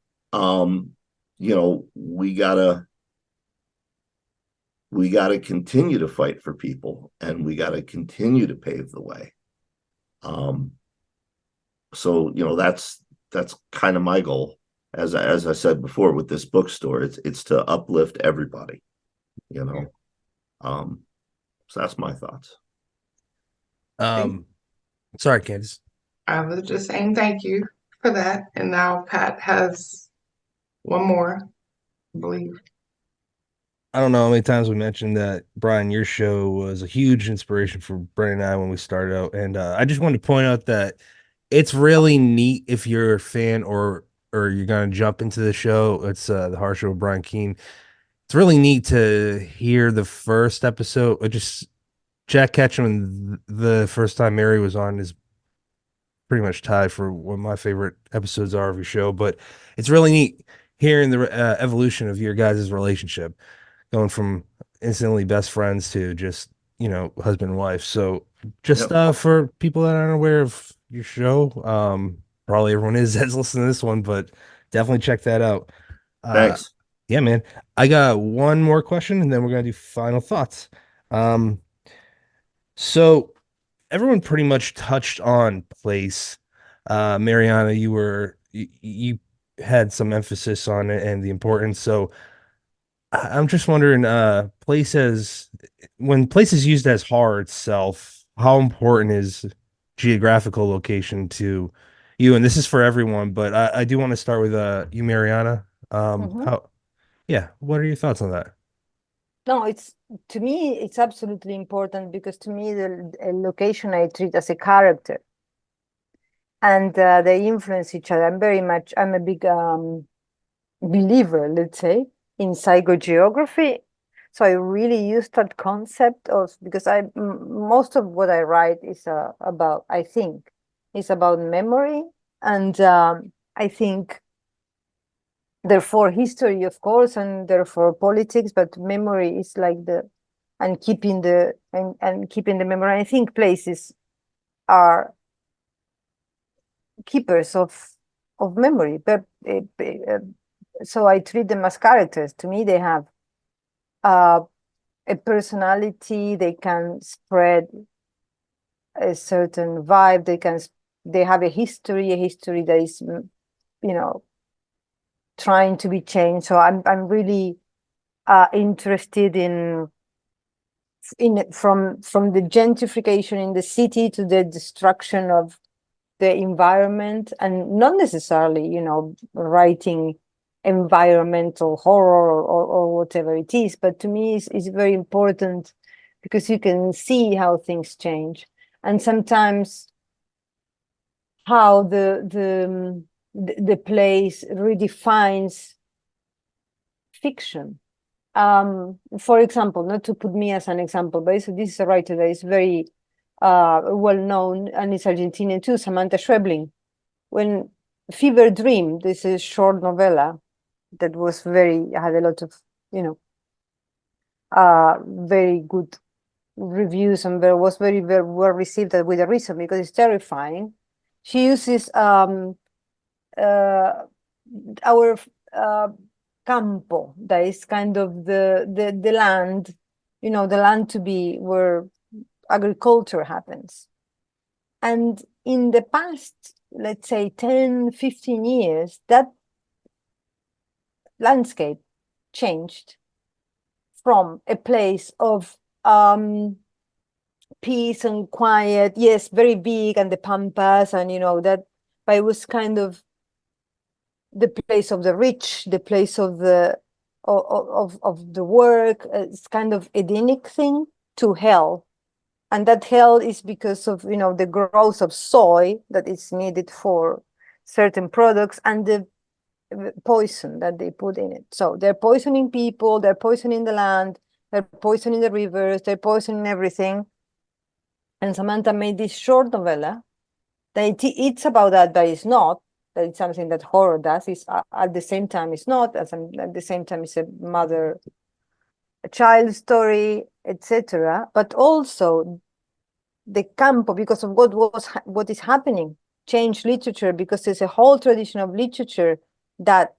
[SPEAKER 4] We gotta continue to fight for people, and we gotta continue to pave the way. So that's kind of my goal, as I said before, with this bookstore. It's to uplift everybody. So that's my thoughts.
[SPEAKER 1] Sorry, Candace.
[SPEAKER 8] I was just saying thank you for that. And now Pat has one more, I believe.
[SPEAKER 1] I don't know how many times we mentioned that, Brian, your show was a huge inspiration for Brennan and I when we started out. And I just wanted to point out that it's really neat if you're a fan or you're going to jump into the show. It's the Horror Show with Brian Keene. It's really neat to hear the first episode. Just Jack Ketchum, the first time Mary was on, is pretty much tied for one of my favorite episodes of your show. But it's really neat hearing the evolution of your guys' relationship, going from instantly best friends to just, husband and wife. So just for people that aren't aware of your show, probably everyone is that's listening to this one, but definitely check that out.
[SPEAKER 4] Thanks.
[SPEAKER 1] Yeah, man. I got one more question and then we're gonna do final thoughts. So everyone pretty much touched on place. Mariana, you had some emphasis on it and the importance. So I'm just wondering, when place is used as horror itself, how important is geographical location to you? And this is for everyone, but I do want to start with you, Mariana. What are your thoughts on that?
[SPEAKER 7] No, to me, it's absolutely important because to me, the location I treat as a character, and they influence each other. I'm a big believer, let's say, in psychogeography. So I really use that concept of, because most of what I write is about, I think, is about memory. And I think, therefore, history, of course, and therefore politics, but memory is like and keeping the memory. I think places are keepers of memory, but so I treat them as characters. To me, they have a personality. They can spread a certain vibe. They have a history that is, trying to be changed. So I'm really interested in from the gentrification in the city to the destruction of the environment, and not necessarily, writing environmental horror or whatever it is, but to me it's very important because you can see how things change, and sometimes how the place redefines fiction. For example, not to put me as an example, but this is a writer that is very well known, and it's Argentinian too, Samantha Schweblin. When Fever Dream, this is a short novella that was had a lot of, very good reviews, and was very, very well received with a reason, because it's terrifying. She uses our campo, that is kind of the land, the land to be where agriculture happens. And in the past, let's say 10, 15 years, that landscape changed from a place of peace and quiet, yes, very big, and the pampas, and that, but it was kind of the place of the rich, the place of the work. It's kind of Edenic thing, to hell. And that hell is because of, the growth of soy that is needed for certain products, and the poison that they put in it. So they're poisoning people, they're poisoning the land, they're poisoning the rivers, they're poisoning everything. And Samantha made this short novella that it's about that, but it's not. That it's something that horror does. Is at the same time it's not. At the same time, it's a mother-child story, etc. But also the campo, because of what is happening, changed literature, because there's a whole tradition of literature that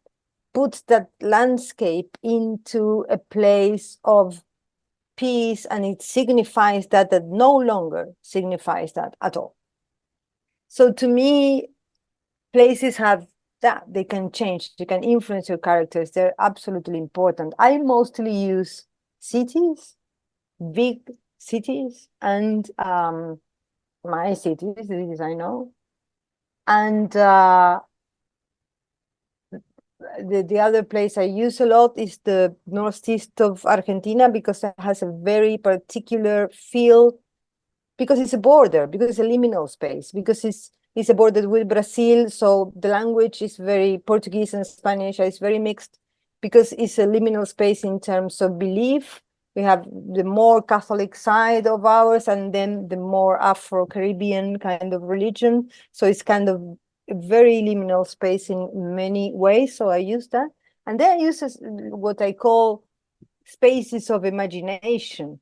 [SPEAKER 7] puts that landscape into a place of peace, and it signifies that no longer signifies that at all. So to me, places have that. They can change, they can influence your characters. They're absolutely important. I mostly use cities, big cities, and my cities I know. And the other place I use a lot is the northeast of Argentina, because it has a very particular feel, because it's a border, because it's a liminal space, because it's a border with Brazil. So the language is very Portuguese and Spanish. It's very mixed, because it's a liminal space in terms of belief. We have the more Catholic side of ours, and then the more Afro-Caribbean kind of religion. So it's kind of a very liminal space in many ways. So I use that. And then I use what I call spaces of imagination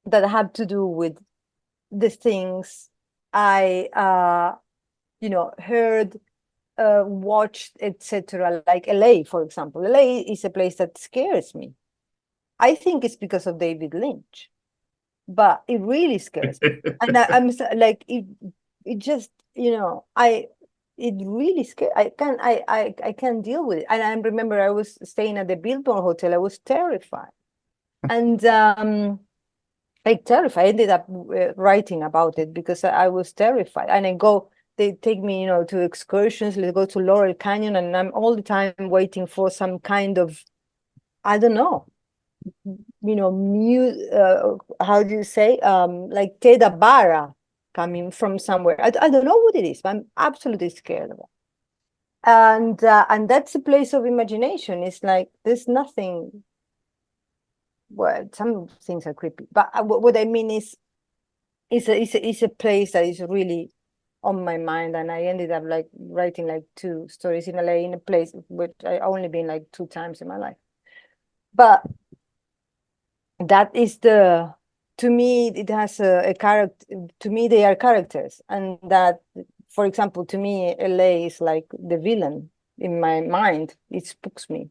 [SPEAKER 7] that have to do with the things I heard, watched, etc. Like LA, for example. LA is a place that scares me. I think it's because of David Lynch, but it really scares me. And I'm like, it just, it really scares. I can't deal with it. And I remember I was staying at the Billboard Hotel. I was terrified. And like terrified. I ended up writing about it because I was terrified. And they take me, to excursions. Let's go to Laurel Canyon, and I'm all the time waiting for some kind of, I don't know, how do you say, like Teda Bara coming from somewhere. I don't know what it is, but I'm absolutely scared of it. and that's a place of imagination. It's like there's nothing. Well, some things are creepy, but what I mean is, it's a place that is really on my mind, and I ended up like writing like 2 stories in LA, in a place which I only been like 2 times in my life. But that is to me, it has a character. To me, they are characters, and that, for example, to me, LA is like the villain in my mind. It spooks me.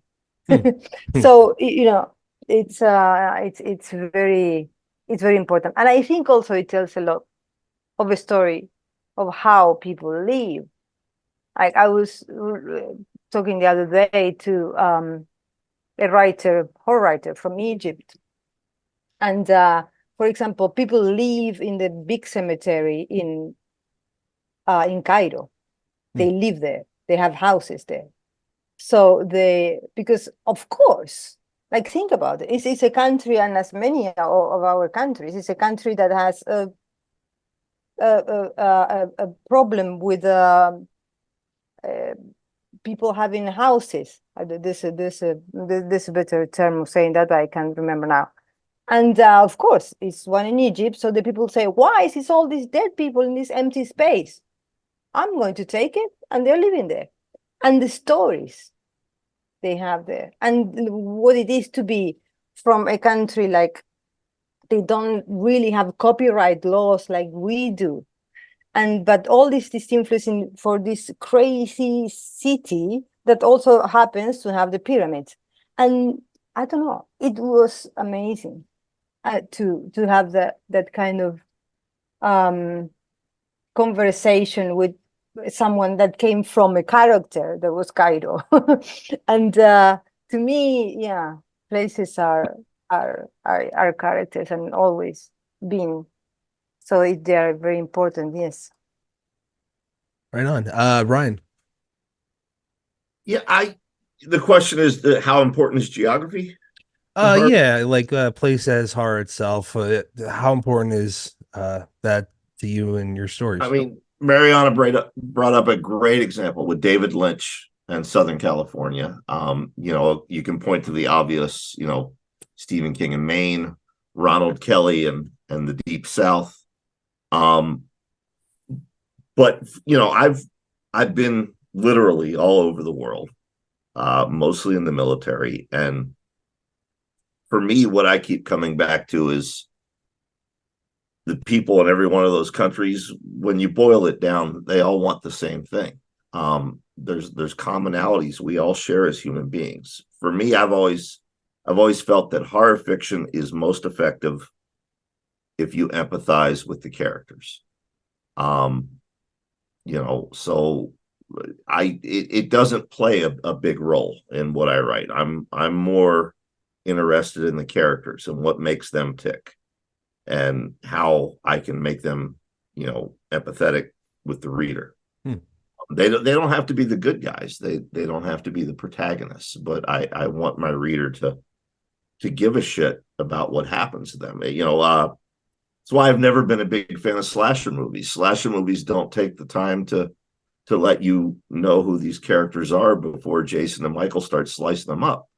[SPEAKER 7] So you know, it's very important, and I think also it tells a lot of a story of how people live. Like I was talking the other day to a horror writer from Egypt, and for example, people live in the big cemetery in Cairo. They live there. They have houses there. So because of course, like think about it. It's a country, and as many of our countries, it's a country that has a problem with people having houses. There's a better term of saying that, but I can't remember now. And of course, it's one in Egypt. So the people say, why is all these dead people in this empty space? I'm going to take it, and they're living there. And the stories they have there, and what it is to be from a country like, they don't really have copyright laws like we do. But all this influence for this crazy city that also happens to have the pyramids. And I don't know, it was amazing to have that kind of conversation with someone that came from a character that was Cairo. And to me, yeah, places are characters, and always been. So they are very important, yes.
[SPEAKER 1] Right on. Ryan.
[SPEAKER 4] Yeah, the question is how important is geography? Horror?
[SPEAKER 1] Yeah, like a place as horror itself. How important is that to you and your stories?
[SPEAKER 4] I mean, Mariana brought up a great example with David Lynch and Southern California. You can point to the obvious, Stephen King in Maine, Ronald Kelly and the Deep South. But I've been literally all over the world, mostly in the military. And for me, what I keep coming back to is the people in every one of those countries. When you boil it down, they all want the same thing. There's commonalities we all share as human beings. For me, I've always felt that horror fiction is most effective if you empathize with the characters. So it doesn't play a big role in what I write. I'm more interested in the characters and what makes them tick, and how I can make them, empathetic with the reader. They don't have to be the good guys. They don't have to be the protagonists, but I want my reader to give a shit about what happens to them. That's why I've never been a big fan of slasher movies. Slasher movies don't take the time to let you know who these characters are before Jason and Michael start slicing them up.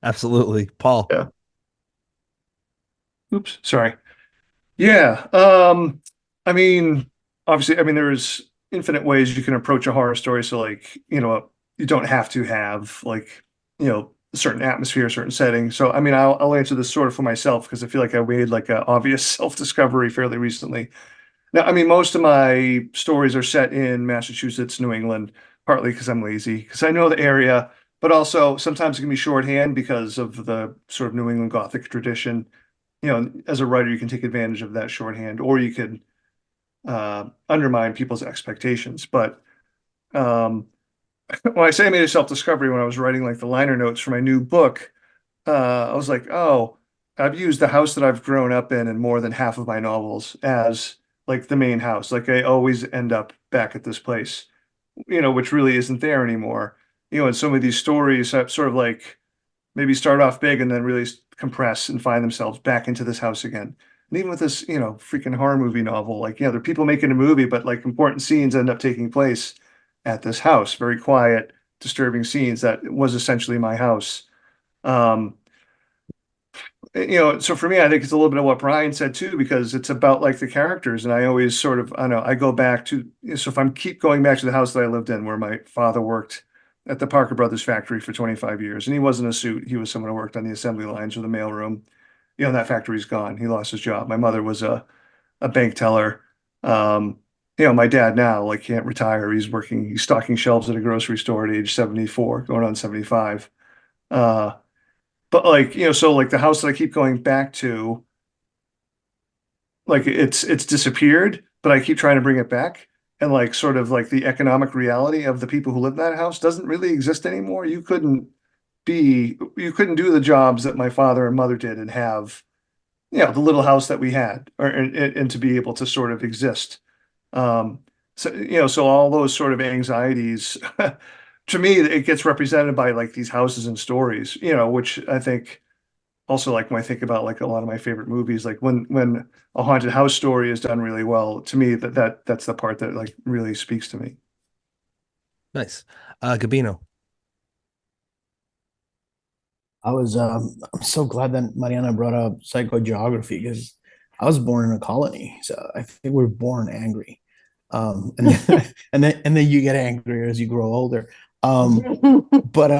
[SPEAKER 1] Absolutely. Paul.
[SPEAKER 4] Yeah.
[SPEAKER 2] Oops, sorry. Yeah. I mean, obviously, there's infinite ways you can approach a horror story. So like, you don't have to have like, a certain atmosphere, a certain setting. So, I'll answer this sort of for myself, because I feel like I made like an obvious self-discovery fairly recently. Now, most of my stories are set in Massachusetts, New England, partly because I'm lazy, because I know the area, but also sometimes it can be shorthand because of the sort of New England Gothic tradition. As a writer, you can take advantage of that shorthand, or you could undermine people's expectations. But when I say I made a self-discovery, when I was writing like the liner notes for my new book, I was like, oh, I've used the house that I've grown up in more than half of my novels as like the main house. Like I always end up back at this place, which really isn't there anymore. And some of these stories have sort of like maybe start off big and then really compress and find themselves back into this house again. And even with this, freaking horror movie novel, like, there are people making a movie, but like important scenes end up taking place at this house, very quiet, disturbing scenes that was essentially my house. So for me, I think it's a little bit of what Brian said too, because it's about like the characters. And I always sort of, I don't know, I go back to, so if I'm keep going back to the house that I lived in where my father worked at the Parker Brothers factory for 25 years, and he wasn't a suit. He was someone who worked on the assembly lines or the mailroom. That factory's gone. He lost his job. My mother was a bank teller. My dad now like can't retire. He's stocking shelves at a grocery store at age 74, going on 75. But like, so like the house that I keep going back to, like it's disappeared, but I keep trying to bring it back. And like sort of like the economic reality of the people who live in that house doesn't really exist anymore. You couldn't do the jobs that my father and mother did and have, the little house that we had, and to be able to sort of exist. So all those sort of anxieties, to me, it gets represented by like these houses and stories, which I think also like when I think about like a lot of my favorite movies, like when a haunted house story is done really well, to me that's the part that like really speaks to me.
[SPEAKER 1] Nice. Gabino.
[SPEAKER 6] I'm so glad that Mariana brought up psychogeography because I was born in a colony, so I think we're born angry, and then, and then you get angrier as you grow older. But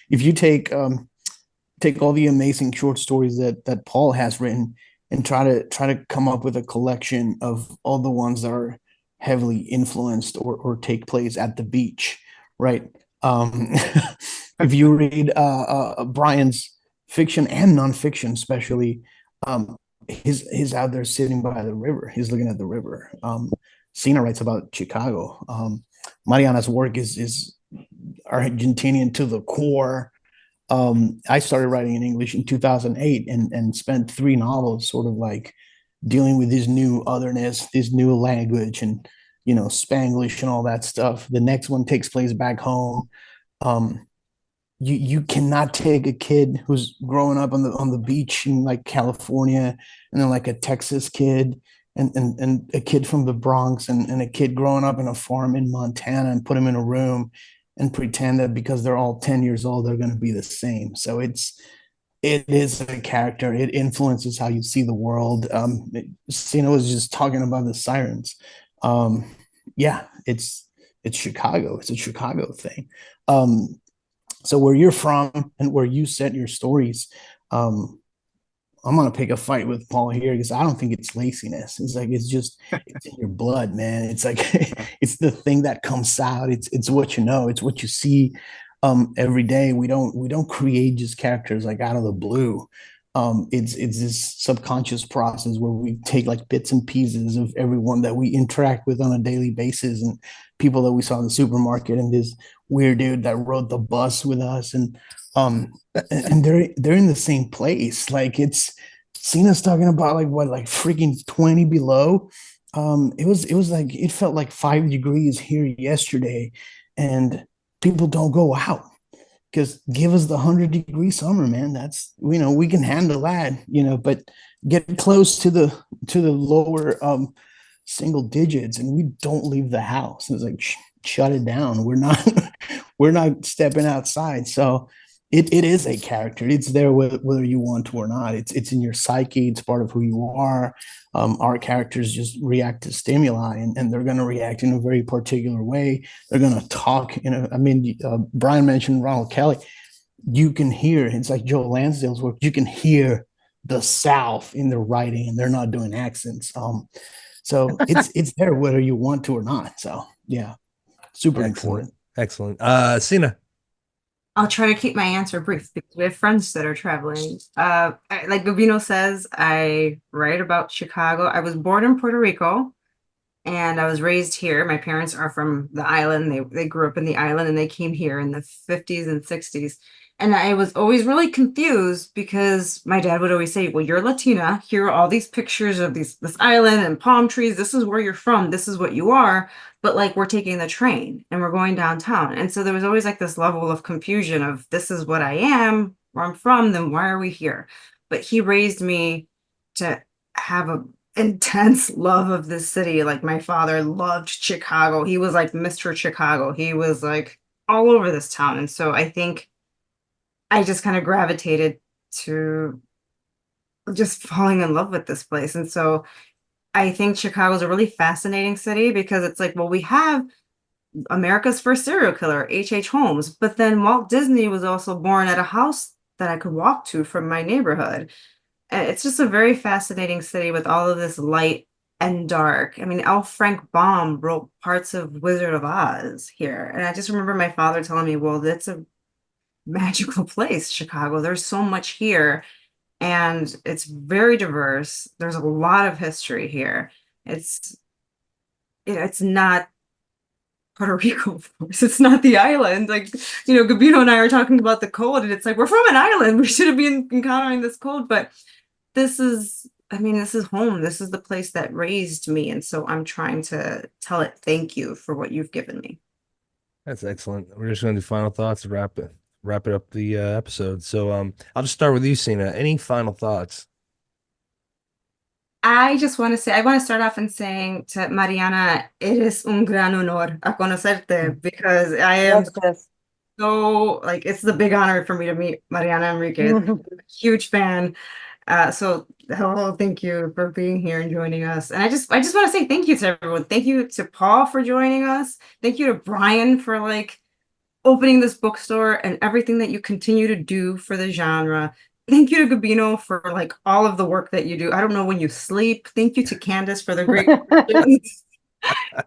[SPEAKER 6] if you take all the amazing short stories that Paul has written and try to come up with a collection of all the ones that are heavily influenced or take place at the beach, right? If you read Brian's fiction and nonfiction, especially, he's out there sitting by the river. He's looking at the river. Cina writes about Chicago. Mariana's work is Argentinian to the core. I started writing in English in 2008 and spent 3 novels sort of like dealing with this new otherness, this new language, and Spanglish and all that stuff. The next one takes place back home. You cannot take a kid who's growing up on the beach in like California, and then like a Texas kid and a kid from the Bronx and a kid growing up in a farm in Montana and put them in a room and pretend that because they're all 10 years old they're going to be the same. So it is a character. It influences how you see the world. Cina was just talking about the sirens. Yeah, it's Chicago. It's a Chicago thing. So where you're from and where you set your stories, I'm gonna pick a fight with Paul here because I don't think it's laziness. It's like it's in your blood, man. It's like it's the thing that comes out. It's what you know. It's what you see every day. We don't create just characters like out of the blue. It's this subconscious process where we take like bits and pieces of everyone that we interact with on a daily basis and people that we saw in the supermarket and this weird dude that rode the bus with us and they're in the same place. Like it's Cina's talking about like what like freaking 20 below. It was like it felt like 5 degrees here yesterday, and people don't go out because give us the 100-degree summer, man. That's we can handle that, but get close to the lower single digits and we don't leave the house. It's like shut it down. We're not we're not stepping outside. So it is a character. It's there whether you want to or not. It's in your psyche. It's part of who you are. Our characters just react to stimuli, and they're going to react in a very particular way. They're going to talk. Brian mentioned Ronald Kelly. You can hear. It's like Joe Lansdale's work. You can hear the South in their writing, and they're not doing accents. So it's there whether you want to or not. So yeah, super important.
[SPEAKER 1] Excellent. Cina.
[SPEAKER 5] I'll try to keep my answer brief because we have friends that are traveling. Like Gabino says, I write about Chicago. I was born in Puerto Rico and I was raised here. My parents are from the island. They grew up in the island and they came here in the 50s and 60s. And I was always really confused because my dad would always say, well, you're Latina. Here are all these pictures of this island and palm trees. This is where you're from. This is what you are. But like we're taking the train and we're going downtown. And so there was always like this level of confusion of this is what I am, where I'm from, then why are we here? But he raised me to have a intense love of this city. Like my father loved Chicago. He was like Mr. Chicago. He was like all over this town. And so I think I just kind of gravitated to just falling in love with this place. And so I think Chicago's a really fascinating city because it's like, well, we have America's first serial killer, H.H. Holmes, but then Walt Disney was also born at a house that I could walk to from my neighborhood. And it's just a very fascinating city with all of this light and dark. I mean, L. Frank Baum wrote parts of Wizard of Oz here. And I just remember my father telling me, well, that's a magical place, Chicago. There's so much here and it's very diverse. There's a lot of history here. It's not Puerto Rico, of course. It's not the island. Like, Gabino and I are talking about the cold, and it's like, we're from an island. We should have been encountering this cold, but this is home. This is the place that raised me. And so I'm trying to tell it thank you for what you've given me.
[SPEAKER 1] That's excellent. We're just going to do final thoughts to wrap it up the episode. So I'll just start with you, Cina. Any final thoughts?
[SPEAKER 5] I want to start off in saying to Mariana, eres un gran honor a conocerte because I am
[SPEAKER 7] Gracias.
[SPEAKER 5] so like it's the big honor for me to meet Mariana Enríquez. I'm a huge fan. So hello, thank you for being here and joining us. And I just want to say thank you to everyone. Thank you to Paul for joining us. Thank you to Brian for like opening this bookstore and everything that you continue to do for the genre. Thank you to Gabino for like all of the work that you do. I don't know when you sleep. Thank you to Candace for the great questions.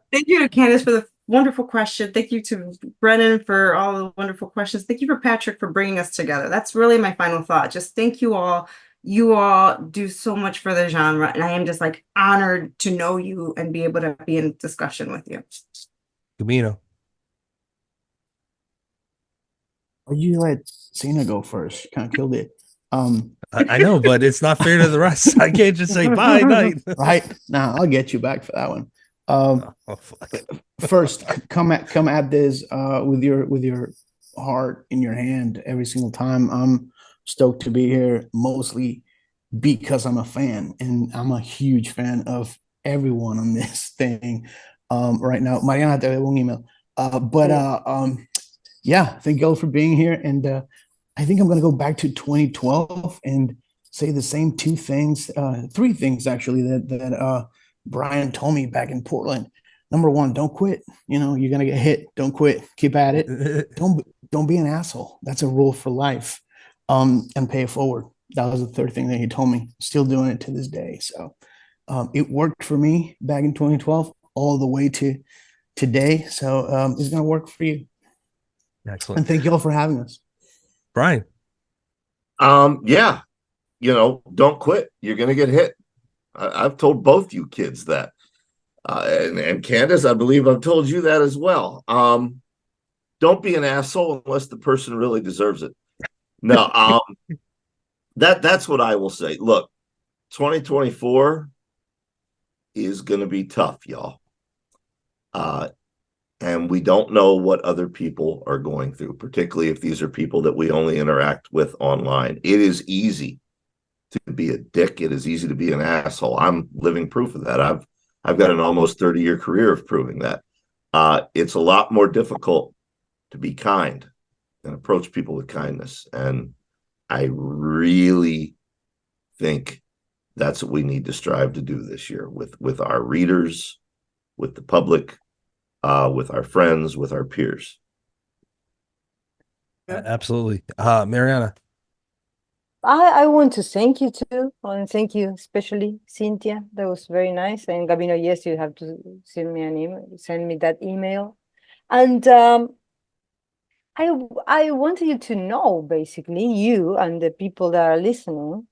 [SPEAKER 5] Thank you to Candace for the wonderful question. Thank you to Brennan for all the wonderful questions. Thank you for Patrick for bringing us together. That's really my final thought. Just thank you all. You all do so much for the genre, and I am just like honored to know you and be able to be in discussion with you.
[SPEAKER 1] Gabino.
[SPEAKER 6] Or you let Cina go first? Kind of killed it.
[SPEAKER 1] I know, but it's not fair to the rest. I can't just say bye night.
[SPEAKER 6] Right now, I'll get you back for that one.
[SPEAKER 1] Oh, fuck.
[SPEAKER 6] First, come at this with your heart in your hand every single time. I'm stoked to be here, mostly because I'm a fan, and I'm a huge fan of everyone on this thing right now. Mariana, te debo un email. Yeah, thank you all for being here, and I think I'm going to go back to 2012 and say the same three things actually that Brian told me back in Portland. Number one, don't quit. You're going to get hit. Don't quit. Keep at it. Don't be an asshole. That's a rule for life. And pay it forward. That was the third thing that he told me. Still doing it to this day. So it worked for me back in 2012 all the way to today. So it's going to work for you.
[SPEAKER 1] Excellent.
[SPEAKER 6] And thank you all for having us.
[SPEAKER 1] Brian.
[SPEAKER 4] Yeah, don't quit. You're going to get hit. I've told both you kids that. And Candace, I believe I've told you that as well. Don't be an asshole unless the person really deserves it. No, that's what I will say. Look, 2024 is going to be tough, y'all. And we don't know what other people are going through, particularly if these are people that we only interact with online. It is easy to be a dick. It is easy to be an asshole. I'm living proof of that. I've got an almost 30-year career of proving that. It's a lot more difficult to be kind and approach people with kindness. And I really think that's what we need to strive to do this year with our readers, with the public, with our friends, with our peers.
[SPEAKER 1] Absolutely. Mariana.
[SPEAKER 7] I want to thank you too, and thank you especially Cynthia. That was very nice. And Gabino, yes, you have to send me an email. Send me that email, and I wanted you to know, basically, you and the people that are listening,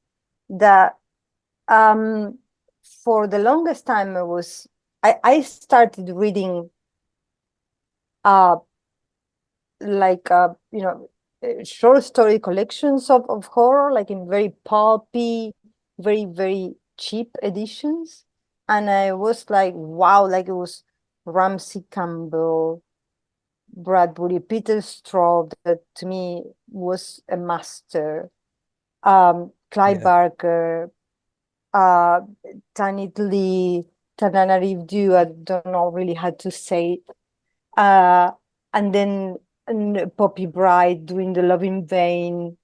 [SPEAKER 7] that for the longest time I started reading short story collections of horror, like in very pulpy, very, very cheap editions. And I was like, wow, like it was Ramsey Campbell, Bradbury, Peter Straub, that to me was a master. Clive Barker, Tanitli, Tananarive, I don't know really how to say it. And then Poppy Bride doing the Love in Vain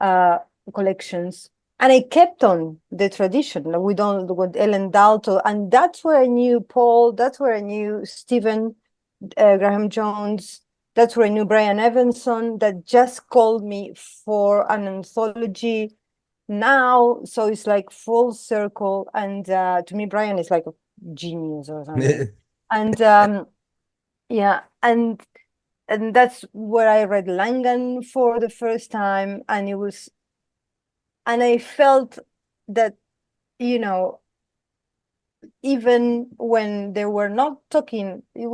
[SPEAKER 7] collections. And I kept on the tradition with Ellen Dalto, and that's where I knew Paul, that's where I knew Stephen Graham Jones, that's where I knew Brian Evanson, that just called me for an anthology now. So it's like full circle. And to me, Brian is like a genius or something. And yeah, and that's where I read Langan for the first time, and I felt that, you know, even when they were not talking, I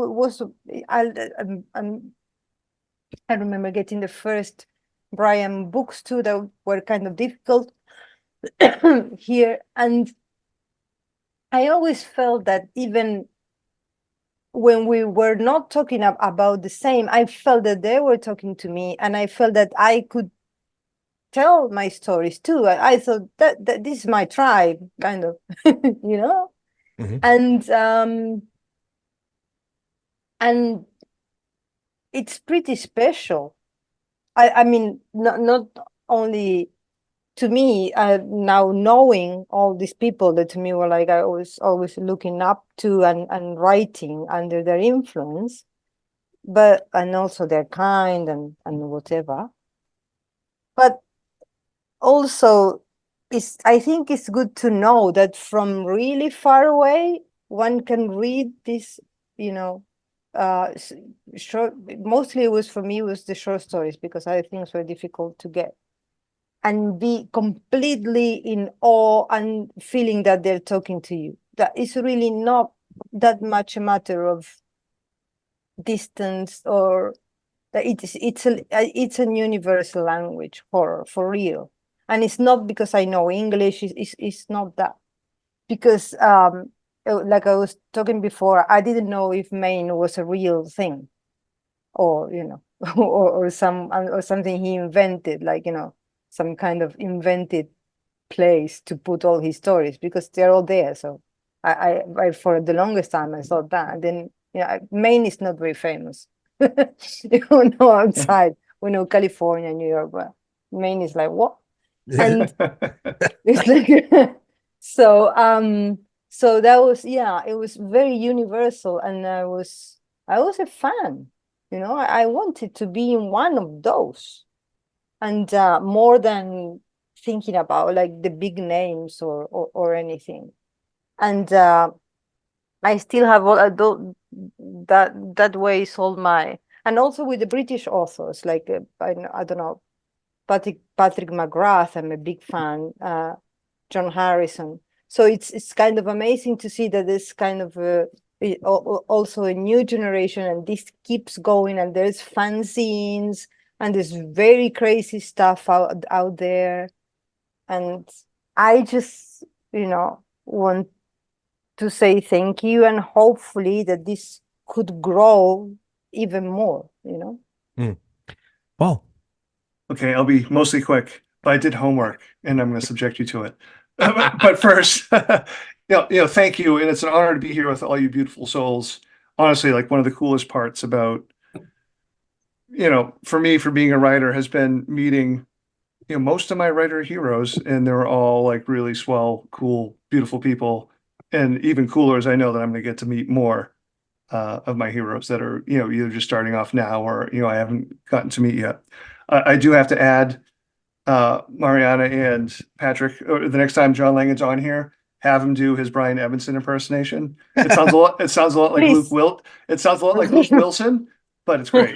[SPEAKER 7] remember getting the first Brian books too that were kind of difficult here, and I always felt that even when we were not talking about the same, I felt that they were talking to me, and I felt that I could tell my stories too. I thought that this is my tribe, kind of, you know.
[SPEAKER 1] Mhm.
[SPEAKER 7] And it's pretty special. I mean, not only to me, now knowing all these people that to me were like I was always looking up to and writing under their influence, but and also they're kind and whatever. But also, I think it's good to know that from really far away, one can read this, you know, short. Mostly it was for me was the short stories because other things were difficult to get, and be completely in awe and feeling that they're talking to you. That is really not that much a matter of distance, or that it's a universal language, horror, for real. And it's not because I know English, it's not that. Because like I was talking before, I didn't know if Maine was a real thing, or you know, or something he invented, like, you know, some kind of invented place to put all his stories, because they're all there. So I for the longest time I thought that. And then, you know, Maine is not very famous. You know, outside we know California, New York, but Maine is like what? And it's like so that was, yeah, it was very universal, and I was a fan, you know. I wanted to be in one of those, and more than thinking about like the big names or anything. And I still have all that way is all my, and also with the British authors, like I don't know, Patrick McGrath, I'm a big fan, John Harrison. So it's kind of amazing to see that this kind of also a new generation, and this keeps going, and there's fanzines, and there's very crazy stuff out there. And I just, you know, want to say thank you, and hopefully that this could grow even more, you know.
[SPEAKER 1] Paul.
[SPEAKER 2] Okay, I'll be mostly quick, but I did homework and I'm going to subject you to it. But first, thank you. And it's an honor to be here with all you beautiful souls. Honestly, like one of the coolest parts about, for me, for being a writer has been meeting, most of my writer heroes, and they're all like really swell, cool, beautiful people. And even cooler is I know that I'm going to get to meet more of my heroes that are, either just starting off now or, I haven't gotten to meet yet. I do have to add, Mariana and Patrick, the next time John Langan's on here, have him do his Brian Evanson impersonation. It sounds a lot like
[SPEAKER 7] Please.
[SPEAKER 2] It sounds a lot like Luke Wilson, but it's great.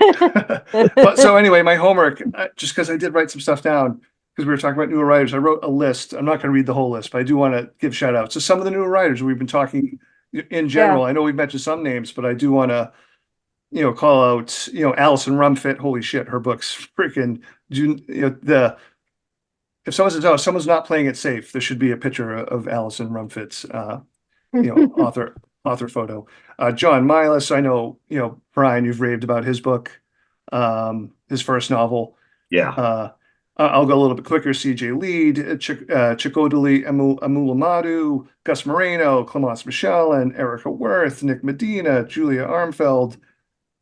[SPEAKER 2] But so anyway, my homework, just because I did write some stuff down, because we were talking about newer writers, I wrote a list. I'm not going to read the whole list, but I do want to give shout outs to some of the newer writers we've been talking in general.
[SPEAKER 7] Yeah.
[SPEAKER 2] I know we've mentioned some names, but I do want to, call out, Alison Rumfitt. Holy shit, her books freaking, if someone's not playing it safe, there should be a picture of Alison Rumfitt's, author photo. John Milas, I know, Brian, you've raved about his book, his first novel.
[SPEAKER 4] Yeah.
[SPEAKER 2] I'll go a little bit quicker. CJ Lead, Chikodili Amulamadu, Gus Moreno, Clemence Michelle, and Erica Worth, Nick Medina, Julia Armfeld,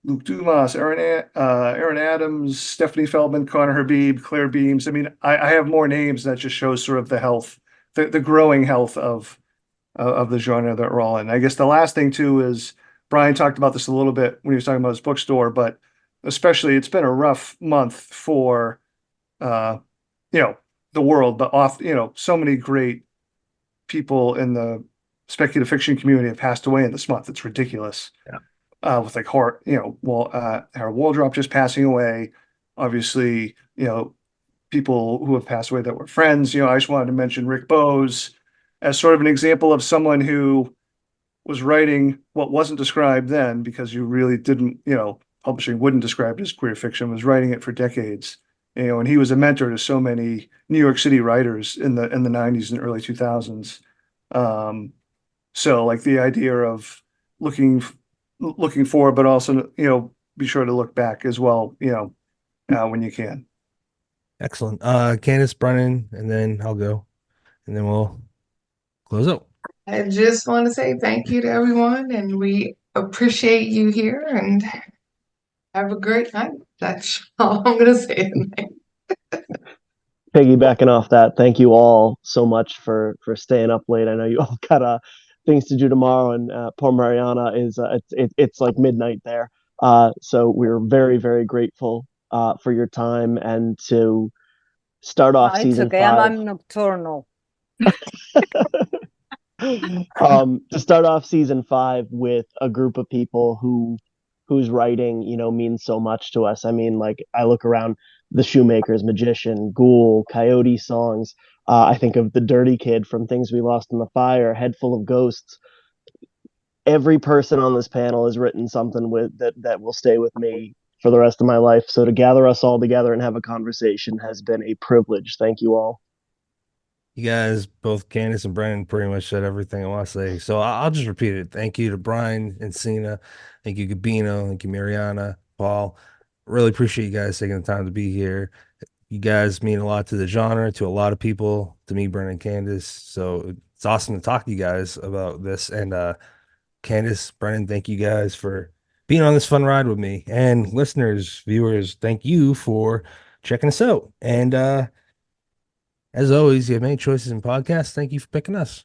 [SPEAKER 2] Luke Dumas, Aaron Adams, Stephanie Feldman, Connor Habib, Claire Beams. I mean, I have more names that just shows sort of the health, the growing health of the genre that we're all in. I guess the last thing too is Brian talked about this a little bit when he was talking about his bookstore, but especially it's been a rough month for uh, the world, but so many great people in the speculative fiction community have passed away in this month. It's ridiculous.
[SPEAKER 1] Yeah.
[SPEAKER 2] With like Harold Waldrop just passing away, obviously, people who have passed away that were friends. I just wanted to mention Rick Bowes as sort of an example of someone who was writing what wasn't described then, because you really didn't, publishing wouldn't describe it as queer fiction, was writing it for decades. And he was a mentor to so many New York City writers in the 90s and early 2000s. So like the idea of looking forward, but also, be sure to look back as well, when you can.
[SPEAKER 1] Excellent. Candace, Brennan, and then I'll go, and then we'll close out.
[SPEAKER 8] I just want to say thank you to everyone, and we appreciate you here, and have a great night. That's all I'm going to say tonight.
[SPEAKER 3] Piggybacking off that, thank you all so much for staying up late. I know you all got things to do tomorrow, and poor Mariana is it's like midnight there. So we're very, very grateful for your time, and to start off
[SPEAKER 7] It's
[SPEAKER 3] season
[SPEAKER 7] okay.
[SPEAKER 3] 5.
[SPEAKER 7] I'm nocturnal.
[SPEAKER 3] To start off season 5 with a group of people whose writing means so much to us. I mean, like, I look around, the Shoemakers, Magician, Ghoul, Coyote songs. I think of the Dirty Kid from Things We Lost in the Fire, Head Full of Ghosts. Every person on this panel has written something that will stay with me for the rest of my life. So to gather us all together and have a conversation has been a privilege. Thank you all.
[SPEAKER 1] You guys, both Candace and Brennan, pretty much said everything I want to say. So I'll just repeat it. Thank you to Brian and Cina. Thank you, Gabino. Thank you, Mariana, Paul. Really appreciate you guys taking the time to be here. You guys mean a lot to the genre, to a lot of people, to me, Brennan and Candace. So it's awesome to talk to you guys about this. And Candace, Brennan, thank you guys for being on this fun ride with me. And listeners, viewers, thank you for checking us out. And as always, you have many choices in podcasts. Thank you for picking us.